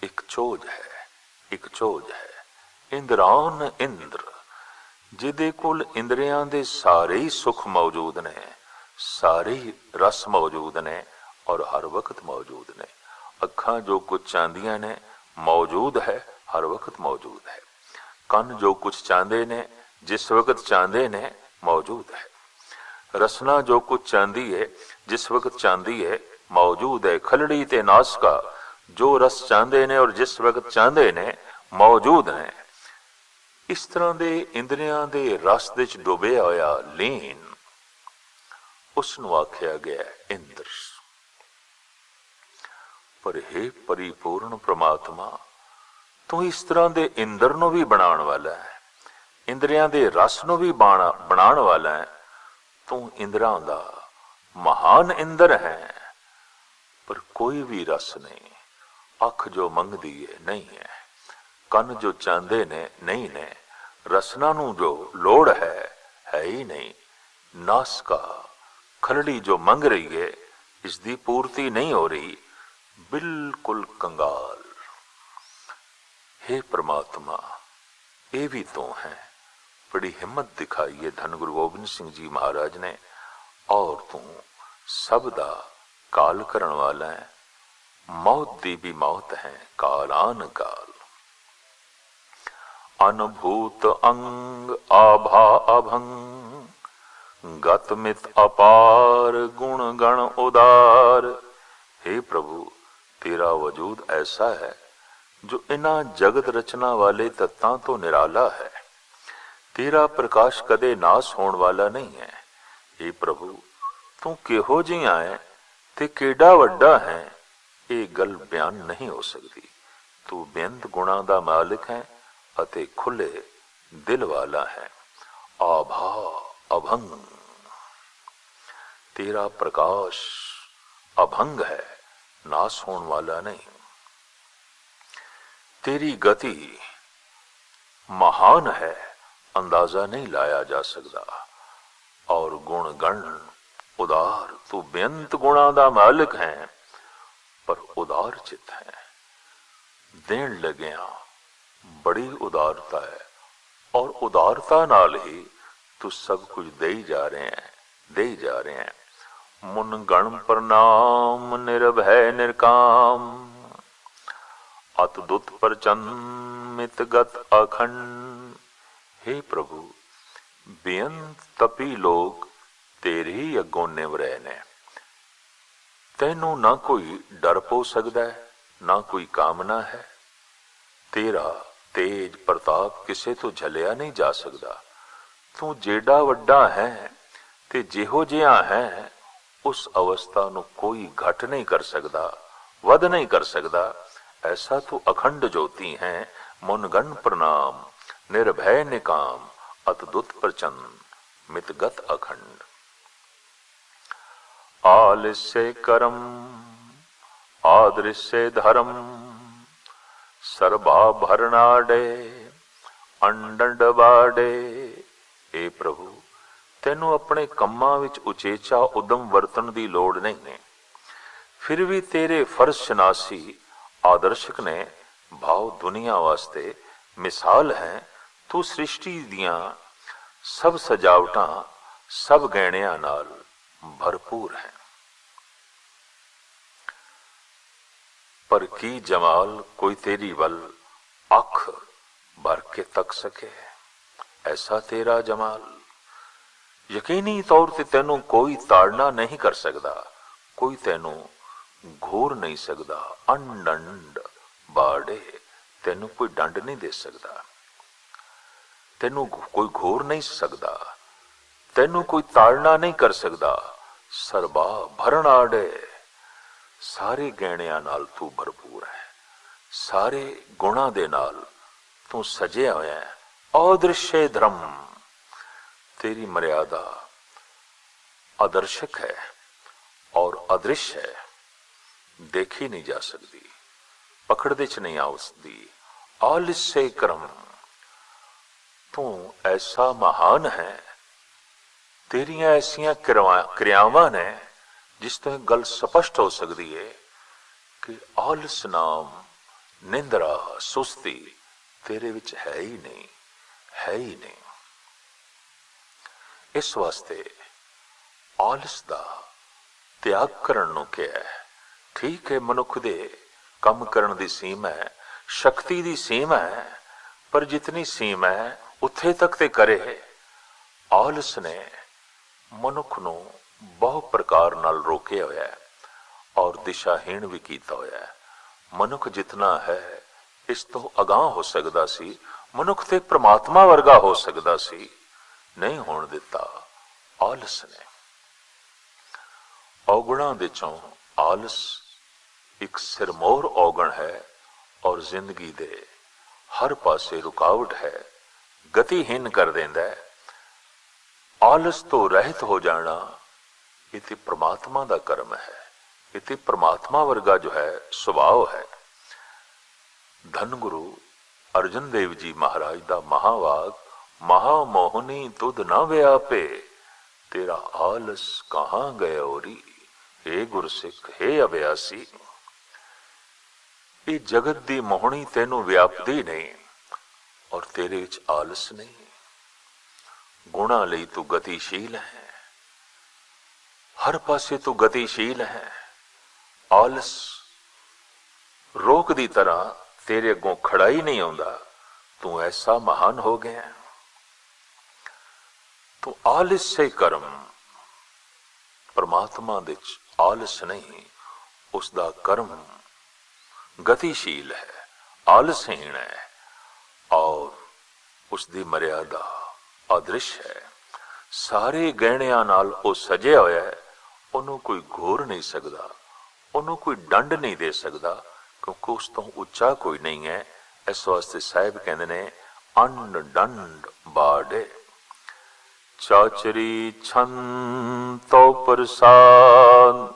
एक चोज है, एक चोज है। इंद्रान इंद्र, जिदे कोल इंद्रियां दे सारे ही सुख मौजूद ने, सारे ही रस मौजूद ने और हर वक्त मौजूद ने। अखां जो कुछ चाहदियां ने मौजूद है, हर वक्त मौजूद है। कन जो कुछ चाहते ने जिस वक्त चाहते ने मौजूद है। रसना जो कुछ चांदी है, जिस वक्त चांदी है मौजूद है, खलड़ी ते नासका जो रस चाहते ने और जिस वक्त चाहते ने मौजूद ने। इस तरह के इंद्रियां दे रस दे च डुबिया होया लीन, उसनू आख्या गया इंद्र। पर हे परिपूर्ण परमात्मा, तू इस तरह दे इंद्र नू भी बनाने वाला है, इंद्रियां दे रस नू भी बनाने वाला है। तू इंद्रां दा महान इंद्र है, पर कोई भी रस नहीं। अख जो मंगदी है नहीं है, कन जो चाहते ने नहीं ने, रसना नू जो लोड़ है ही नहीं। नासका खलड़ी जो मंग रही है, इसकी पूर्ति नहीं हो रही, बिल्कुल कंगाल। हे परमात्मा, ये भी तो है। बड़ी हिम्मत दिखाई है धन गुरु गोबिंद सिंह जी महाराज ने। और तू सब दा काल करन वाला है, मौत दी भी मौत है, कालान काल। अनुभूत अंग आभा अभंग, गतमित अपार गुण गण उदार। हे प्रभु, तेरा वजूद ऐसा है जो इन्हां जगत रचना वाले तत्तां तो निराला है। तेरा प्रकाश कदे नाश होने वाला नहीं है। हे प्रभु, तू किहो जिहा है ते केड़ा वड्डा है, ये गल बयान नहीं हो सकती। तू बेअंत गुणा दा मालिक है अते खुले दिल वाला है। आभा अभंग, तेरा प्रकाश अभंग है, नाश होने वाला नहीं। तेरी गति महान है, अंदाजा नहीं लाया जा सकता। और गुण गण उदार, तू बेअंत गुणा दा मालिक है, पर उदार चित है। देन लगिया बड़ी उदारता है, और उदारता नाल ही तू सब कुछ दे जा रहे हैं। मुन गण प्रणाम निरभय निर्काम, अतदुत परचन्मित गत अखंड। हे प्रभु, बेअंत तपी लोग तेरे ही अगों निव रहे ने। तैनू ना कोई डर पो सकता है, ना कोई कामना है। तेरा तेज प्रताप किसे तो झलिया नहीं जा सकता। तू जेड़ा वड्डा है ते जिहो जिहा है, उस अवस्था नू कोई घट नहीं कर सकता, वध नहीं कर सकता। ऐसा तू अखंड ज्योति है। मुनगण प्रणाम निर्भय निकाम, अतदुत प्रचन्न मितगत अखंड। आलस्य करम आदृश्य धर्म, सर्वा भरनाडे अंडंड बाडे। हे प्रभु, तेनू अपने कम्मां विच उचेचा उदम वरतन दी लोड़ नहीं ने। फिर भी तेरे फर्ज शनासी आदर्शक ने भाव दुनिया वास्ते मिसाल है। तू सृष्टि दियां सब सजावटां सब गहणियां नाल भरपूर है। पर की जमाल कोई तेरी वल अख भर के तक सके, ऐसा तेरा जमाल। यकीनी तौर ते तेनू कोई ताड़ना नहीं कर सकता, कोई तेनू घूर नहीं सकता। अंड बाड़े, तेनू कोई डंड नहीं दे सकता, तेनू कोई घूर नहीं सकता, तेनू कोई ताड़ना नहीं कर सकता। सरबा भरण आड़े, सारे गहणियां नाल तू भरपूर है, सारे गुणा दे नाल तू सजिया होया है। अदृश्य धर्म, तेरी मर्यादा आदर्शक है और अदृश्य है, देखी नहीं जा सकती, पकड़ दे च नहीं आ सकती। आलस्य क्रम, तू ऐसा महान है, तेरियां ऐसियां क्रियावां ने जिस तो गल स्पष्ट हो सकती है कि आलस नाम निंद्रा सुस्ती तेरे विच है ही नहीं, है ही नहीं। इस वास्ते आलस दा त्याग करन नूं कहा है। ठीक है, मनुख दे कम करन दी सीमा है, शक्ति दी सीमा है, पर जितनी सीमा है उत्थे तक ते करे। आलस ने ਮਨੁੱਖ ਨੂੰ ਬਹੁਤ ਪ੍ਰਕਾਰ ਨਾਲ ਰੋਕਿਆ ਹੋਇਆ ਹੈ ਔਰ ਦਿਸ਼ਾਹੀਣ ਵੀ ਕੀਤਾ ਹੋਇਆ ਹੈ। ਮਨੁੱਖ ਜਿਤਨਾ ਹੈ ਇਸ ਤੋਂ ਅਗਾਂਹ ਹੋ ਸਕਦਾ ਸੀ, ਮਨੁੱਖ ਤੇ ਪ੍ਰਮਾਤਮਾ ਵਰਗਾ ਹੋ ਸਕਦਾ ਸੀ, ਨਹੀਂ ਹੋਣ ਦਿੱਤਾ ਆਲਸ ਨੇ। ਔਗਣਾਂ ਵਿੱਚੋਂ ਆਲਸ ਇੱਕ ਸਿਰਮੌਰ ਔਗਣ ਹੈ ਔਰ ਜ਼ਿੰਦਗੀ ਦੇ ਹਰ ਪਾਸੇ ਰੁਕਾਵਟ ਹੈ, ਗਤੀਹੀਨ ਕਰ ਦਿੰਦਾ ਹੈ। ਆਲਸ ਤੋਂ ਰਹਿਤ ਹੋ ਜਾਣਾ ਇਹ ਤੇ ਪ੍ਰਮਾਤਮਾ ਦਾ ਕਰਮ ਹੈ, ਇਹ ਤੇ ਪ੍ਰਮਾਤਮਾ ਵਰਗਾ ਜੋ ਹੈ ਸੁਭਾਅ ਹੈ। ਧੰਨ ਗੁਰੂ ਅਰਜਨ ਦੇਵ ਜੀ ਮਹਾਰਾਜ ਦਾ ਮਹਾਵਾਕ, ਮਹਾਮੋਹਨੀ ਤੁਧ ਨਾ ਵਿਆਪੇ, ਤੇਰਾ ਆਲਸ ਕਹਾਂ ਗਏ ਔਰੀ, ਹੇ ਗੁਰਸਿੱਖ ਹੇ ਅਭਿਆਸੀ। ਇਹ ਜਗਤ ਦੀ ਮੋਹਣੀ ਤੈਨੂੰ ਵਿਆਪਦੀ ਨਹੀਂ ਔਰ ਤੇਰੇ ਵਿੱਚ ਆਲਸ ਨਹੀਂ। ਗੁਣਾ ਲਈ ਤੂੰ ਗਤੀਸ਼ੀਲ ਹੈ, ਹਰ ਪਾਸੇ ਤੂੰ ਗਤੀਸ਼ੀਲ ਹੈ। ਆਲਸ ਰੋਕ ਦੀ ਤਰ੍ਹਾਂ ਤੇਰੇ ਅੱਗੋਂ ਖੜਾ ਹੀ ਨਹੀਂ ਆਉਂਦਾ। ਤੂੰ ਐਸਾ ਮਹਾਨ ਹੋ ਗਿਆ, ਤੂੰ ਆਲਸ ਸੇ ਕਰਮ। ਪਰਮਾਤਮਾ ਦੇ ਵਿੱਚ ਆਲਸ ਨਹੀਂ, ਉਸ ਦਾ ਕਰਮ ਗਤੀਸ਼ੀਲ ਹੈ, ਆਲਸਹੀਣ ਹੈ ਔਰ ਉਸ ਦੀ ਮਰਿਆਦਾ ਅਦ੍ਰਿਸ਼ ਹੈ। ਸਾਰੇ ਗਹਿਣਿਆਂ ਨਾਲ ਉਹ ਸਜਿਆ ਹੋਇਆ ਹੈ, ਉਹਨੂੰ ਕੋਈ ਘੋਰ ਨਹੀਂ ਸਕਦਾ, ਉਹਨੂੰ ਕੋਈ ਡੰਡ ਨਹੀਂ ਦੇ ਸਕਦਾ, ਕਿਉਂਕਿ ਉਸ ਤੋਂ ਉੱਚਾ ਕੋਈ ਨਹੀਂ ਹੈ। ਇਸ ਵਾਸਤੇ ਸਾਹਿਬ ਕਹਿੰਦੇ ਨੇ ਅੰਡ ਡੰਡ ਬਾੜੇ, ਚਾਚਰੀ ਛੰਤੋ ਪ੍ਰਸਾਦ,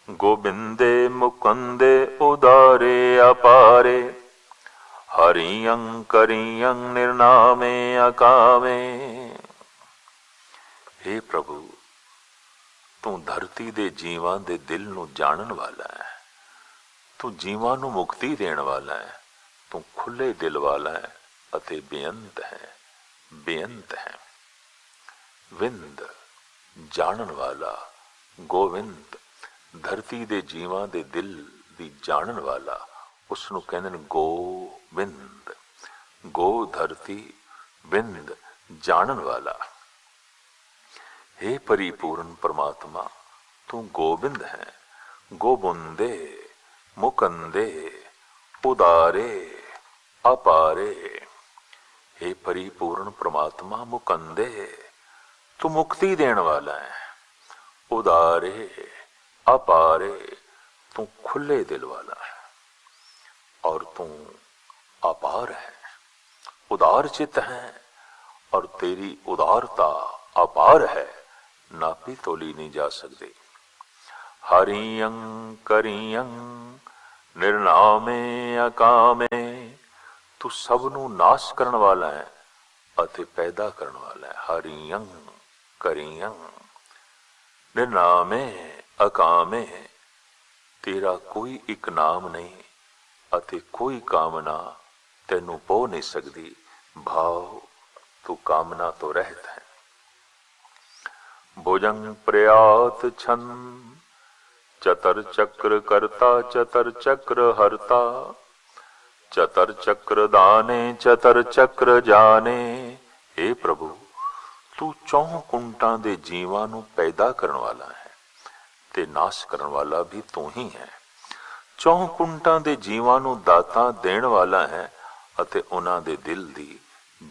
ਗੋਬਿੰਦੇ ਮੁਕੰਦੇ ਉਦਾਰੇ ਅਪਾਰੇ, ਹਰੀਅੰ ਕਰੀਅੰ ਨਿਰਨਾਮੇ ਅਕਾਮੇ। हे ਪ੍ਰਭੂ, ਤੂੰ ਧਰਤੀ ਦੇ ਜੀਵਾਂ ਦੇ ਦਿਲ ਨੂੰ ਜਾਣਨ ਵਾਲਾ ਹੈ, ਤੂੰ ਜੀਵਾਂ ਨੂੰ ਮੁਕਤੀ ਦੇਣ ਵਾਲਾ ਹੈ, ਤੂੰ ਖੁੱਲੇ ਦਿਲ ਵਾਲਾ ਹੈ ਅਤੇ ਬੇਅੰਤ ਹੈ, ਬੇਅੰਤ ਹੈ। ਵਿੰਦ ਜਾਣਨ ਵਾਲਾ, ਗੋਵਿੰਦ ਧਰਤੀ ਦੇ ਜੀਵਾਂ ਦੇ ਦਿਲ ਦੀ ਜਾਣਨ ਵਾਲਾ, ਉਸ ਨੂੰ ਕਹਿੰਦੇ ਨੇ ਗੋਬਿੰਦ। ਗੋ ਧਰਤੀ, ਬਿੰਦ ਜਾਣਨ ਵਾਲਾ। हे परिपूर्ण परमात्मा, तू गोविंद है, गोबुंदे मुकंदे उदारे अपारे। हे परिपूर्ण परमात्मा मुकंदे, तू मुक्ति देने वाला है, उदारे अपारे, तू खुले दिल वाला है और तू अपार है, उदार चित्त है और तेरी उदारता अपार है, नापी तोली नहीं जा सकती। हरियं करियं निर्नामे अकामे, तू सबनू नाश करन वाला है अते पैदा करन वाला है। हरियं करियं निर्नामे अकामे, तेरा कोई एक नाम नहीं अते कोई कामना तेनू पो नहीं सकती। भाव तू कामना तो रहत है। भुजंग प्रयात छन, चतर चक्र करता चतर चक्र हरता, चतर चक्र दाने चतर चक्र जाने। हे प्रभु, तू चौं कुंटां दे जीवां नू पैदा करन वाला है ते नाश करन वाला भी तू ही है। चौं कुंटां दे जीवां नू दातां देण वाला है अते उन्हां दे दिल दी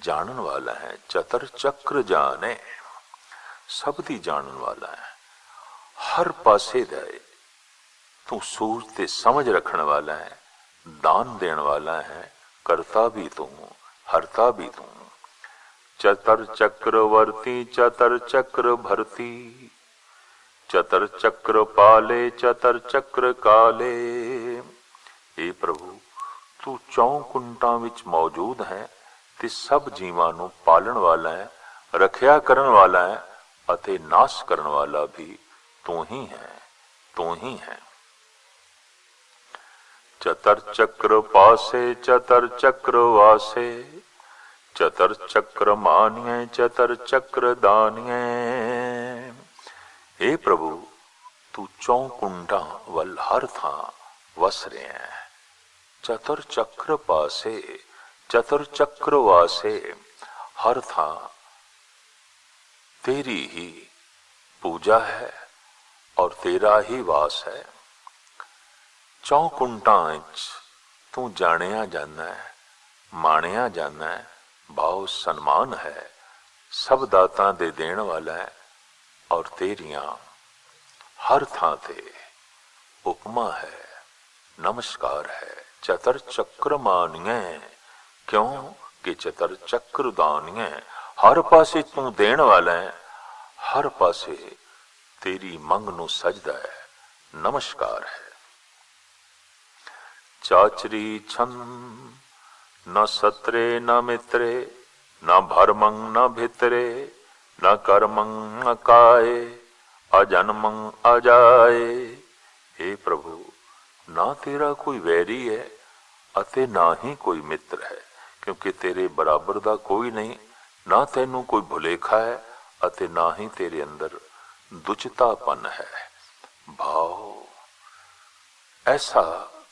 जानन वाला है। चतर चक्र जाने, सब दी जानन वाला है। हर पासे दे तू सूझ ते समझ रखने वाला है, दान देने वाला है, करता भी तू हरता भी तू। चतर चक्रवर्ती चतर चक्र भरती, चतर चक्र पाले चतर चक्र काले। हे प्रभु, तू चौं कुंटां विच मौजूद है ते सब जीवां नू पालन वाला है, रखिया करन वाला है अते नाश करन वाला भी तू ही है, तू ही है। चतर चक्र पासे चतर चक्र वासे, चतर चक्र मानिए चतर चक्र दानिए। हे प्रभु, तू चौं कुंडां वल हर थां वस रहे है। चतर चक्र पासे चतर चक्र वासे, हर थां तेरी ही पूजा है और तेरा ही वास है। चौकुंटां तू जानिया जाना है, मानिया जाना है, भाव सन्मान है, सब दातां दे देण वाला है और तेरियां हर थां ते उपमा है, नमस्कार है। चतर चक्र मानिए, क्यों कि चतर चक्र दानिए, हर पासे तू देण वाला है, हर पासे तेरी मंग नूं सजदा है, नमस्कार है। चाचरी छन न सतरे न मित्रे, न भरमं न भितरे, न कर्मं न काये, अजन्मं अजाए। हे प्रभु, ना तेरा कोई वैरी है अते ना ही कोई मित्र है, क्योंकि तेरे बराबर दा कोई नहीं, ना तैनू कोई भुलेखा है अते ना ही तेरे अंदर दुचितापन है। भाव ऐसा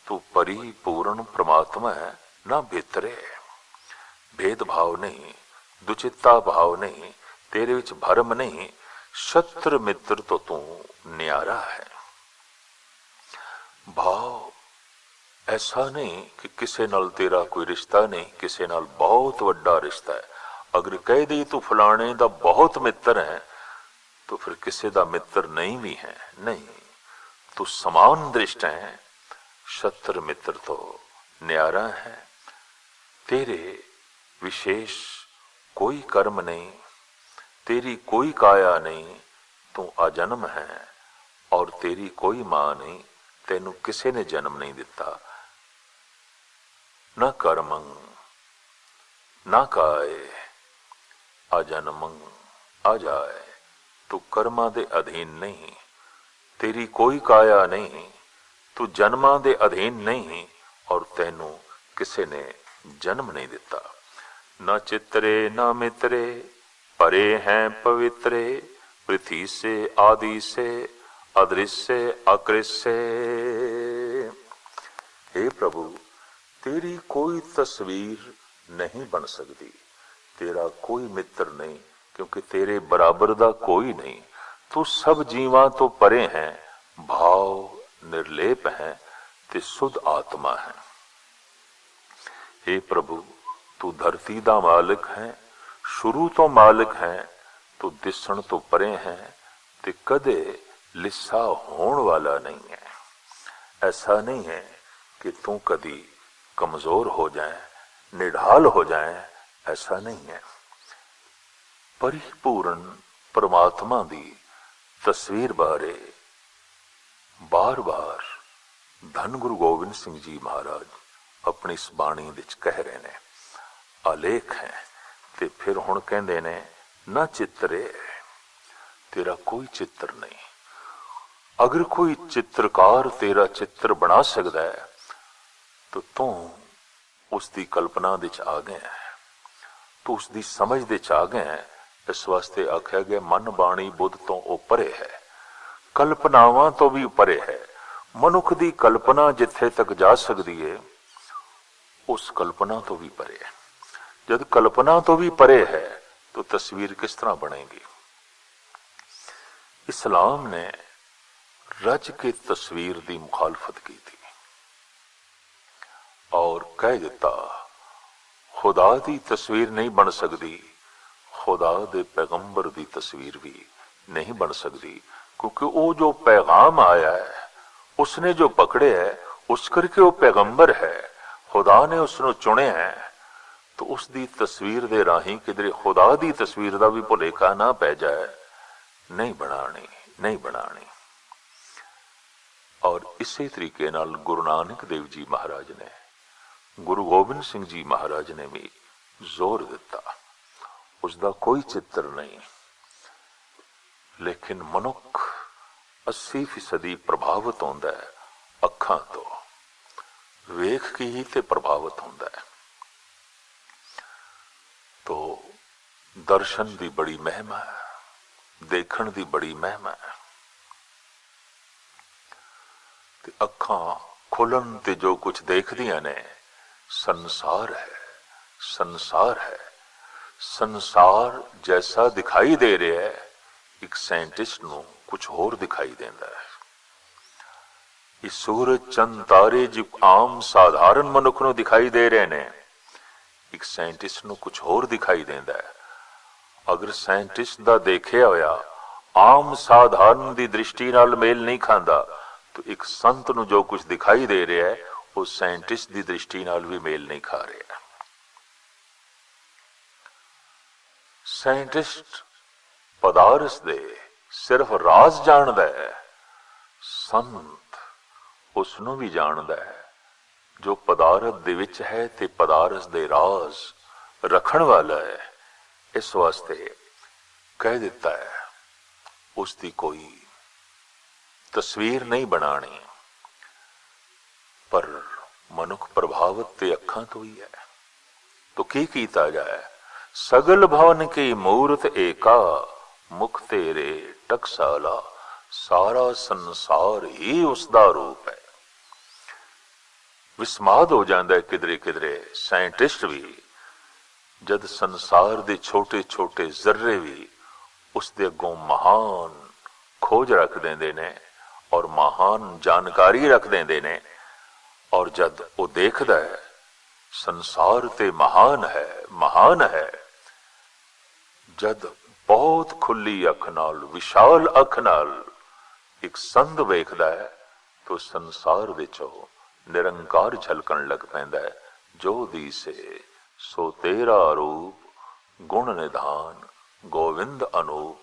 तू परिपूर्ण परमात्मा है, ना भितरे भेदभाव नहीं, दुचिता भाव नहीं, तेरे विच भरम नहीं, शत्रु मित्र तो तू न्यारा है। भाव ऐसा नहीं कि किसे नाल तेरा कोई रिश्ता नहीं, किसे नाल बहुत वड्डा रिश्ता है। अगर कह दी तू फलाने दा बहुत मित्र है तो फिर किसे दा मित्र नहीं भी है, नहीं, तू समान दृष्ट है। शत्रु मित्र तो न्यारा है, तेरे विशेष कोई कर्म नहीं, तेरी कोई काया नहीं, तू अजन्म है और तेरी कोई मां नहीं, तेनू किसे ने जन्म नहीं दिता। न कर्मं न काये, अजन्मं अजाए। तू कर्मा दे अधीन नहीं, तेरी कोई काया नहीं, तू जन्मां दे अधीन नहीं और तेनू किसे ने जन्म नहीं दिता। न चित्रे न मित्रे, परे हैं पवित्रे, पृथ्वी से आदि से अदृश्य अकृष्य। हे प्रभु, तेरी कोई तस्वीर नहीं बन सकती, तेरा कोई मित्र नहीं, क्योंकि तेरे बराबर दा कोई नहीं। तू सब जीवां तो परे हैं, भाव निर्लेप है, ते सुध आत्मा है। हे प्रभु, तू धरती दा मालिक है, शुरू तो मालिक है, तू दिसण तो परे है, ते कदे लिस्सा होण वाला नहीं है। ऐसा नहीं है कि तू कभी कमजोर हो जाए, निढाल हो जाए, ऐसा नहीं है। परिपूर्ण परमात्मा दी तस्वीर बारे बार बार धन गुरु गोबिंद सिंह जी महाराज अपनी इस बाणी विच कह रहे ने, आलेख है। ते फिर हुण कहंदे ने, न चित्रे, तेरा कोई चित्र नहीं। अगर कोई चित्रकार तेरा चित्र बना सकता है तो तू उसकी कल्पना विच आ गया है, तू उसकी समझ विच आ गया है। इस वास्ते आख्या गया, मन बाणी बुद्ध तो ओ परे है, कल्पनावां तो भी परे है। मनुख की कल्पना जिथे तक जा सकती है, उस कल्पना तो भी परे है। जब कल्पना तो भी परे है तो तस्वीर किस तरह बनेगी। इस्लाम ने रज के तस्वीर की मुखालफत की थी और कह दिता, खुदा की तस्वीर नहीं बन सकती, खुदा दे पैगंबर की तस्वीर भी नहीं बन सकती, क्योंकि वो जो पैगाम आया है, उसने जो पकड़े है, उस करके वो पैगंबर है, खुदा ने उसनों चुने है। तो उसकी तस्वीर दे राही किधरे खुदा की तस्वीर का भी भुलेखा ना पै जाए, नहीं बनानी, नहीं बनानी। और इसी तरीके नाल गुरु नानक देव जी महाराज ने, गुरु गोबिंद सिंह जी महाराज ने भी जोर दिता, उसका कोई चित्र नहीं, लेकिन मनुख 80% प्रभावित होता है अखां तो, वेख के ही ते प्रभावित होता है। तो दर्शन की बड़ी महिमा है, देखण की बड़ी महिमा है। ते अखां खुलन ते जो कुछ देखदियां ने, संसार है, संसार है। संसार जैसा दिखाई दे रहा है, ਇੱਕ ਸਾਇੰਟਿਸਟ ਨੂੰ ਕੁਝ ਹੋਰ ਦਿਖਾਈ ਦਿੰਦਾ ਹੈ। ਇਹ ਸੂਰਜ, ਚੰਦ, ਤਾਰੇ ਜੋ ਆਮ ਸਾਧਾਰਨ ਮਨੁੱਖ ਨੂੰ ਦਿਖਾਈ ਦੇ ਰਹੇ ਨੇ, ਇੱਕ ਸਾਇੰਟਿਸਟ ਨੂੰ ਕੁਝ ਹੋਰ ਦਿਖਾਈ ਦਿੰਦਾ ਹੈ। ਅਗਰ ਸਾਇੰਟਿਸਟ ਦਾ ਦੇਖਿਆ ਹੋਇਆ ਆਮ ਸਾਧਾਰਨ ਦੀ ਦ੍ਰਿਸ਼ਟੀ ਨਾਲ ਮੇਲ ਨਹੀਂ ਖਾਂਦਾ, ਤਾਂ ਇੱਕ ਸੰਤ ਨੂੰ ਜੋ ਕੁਝ ਦਿਖਾਈ ਦੇ ਰਿਹਾ ਹੈ ਉਹ ਸਾਇੰਟਿਸਟ ਦੀ ਦ੍ਰਿਸ਼ਟੀ ਨਾਲ ਵੀ ਮੇਲ ਨਹੀਂ ਖਾ ਰਿਹਾ। ਸਾਇੰਟਿਸਟ ਪਦਾਰਥ ਦੇ ਸਿਰਫ ਰਾਜ਼ ਜਾਣਦਾ ਹੈ, ਸੰਤ ਉਸ ਨੂੰ ਵੀ ਜਾਣਦਾ ਹੈ ਜੋ ਪਦਾਰਥ ਦੇ ਵਿੱਚ ਹੈ ਤੇ ਪਦਾਰਥ ਦੇ ਰਾਜ਼ ਰੱਖਣ ਵਾਲਾ ਹੈ। ਇਸ ਵਾਸਤੇ ਕਹਿ ਦਿੱਤਾ ਹੈ ਉਸ ਦੀ ਕੋਈ ਤਸਵੀਰ ਨਹੀਂ ਬਣਾਣੀ, ਪਰ ਮਨੁੱਖ ਪ੍ਰਭਾਵਿਤ ਤੇ ਅੱਖਾਂ ਤੋਂ ਹੀ ਹੈ। तो की कीता जाए, सगल भवन की मूर्त एका, मुख तेरे टकसाला, सारा संसार ही उसका रूप है। विस्माद हो जाता है किधरे किधरे साइंटिस्ट भी, जद संसार दे छोटे छोटे जर्रे भी उसके अगों महान खोज रख देंदे ने और महान जानकारी रख देंदे ने, और जद वो देखदा है संसार ते महान है, जद बहुत खुली अख नाल विशाल अख नाल एक संत वेखदा है तो संसार विचों निरंकार झलकन लग पैंदा है। जो दिसे सो तेरा रूप गुण निधान गोविंद अनूप,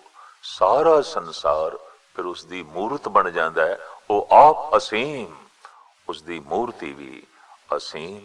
सारा संसार फिर उसकी मूर्त बन जाता है। वो आप असीम, उसकी मूर्ति भी असीम।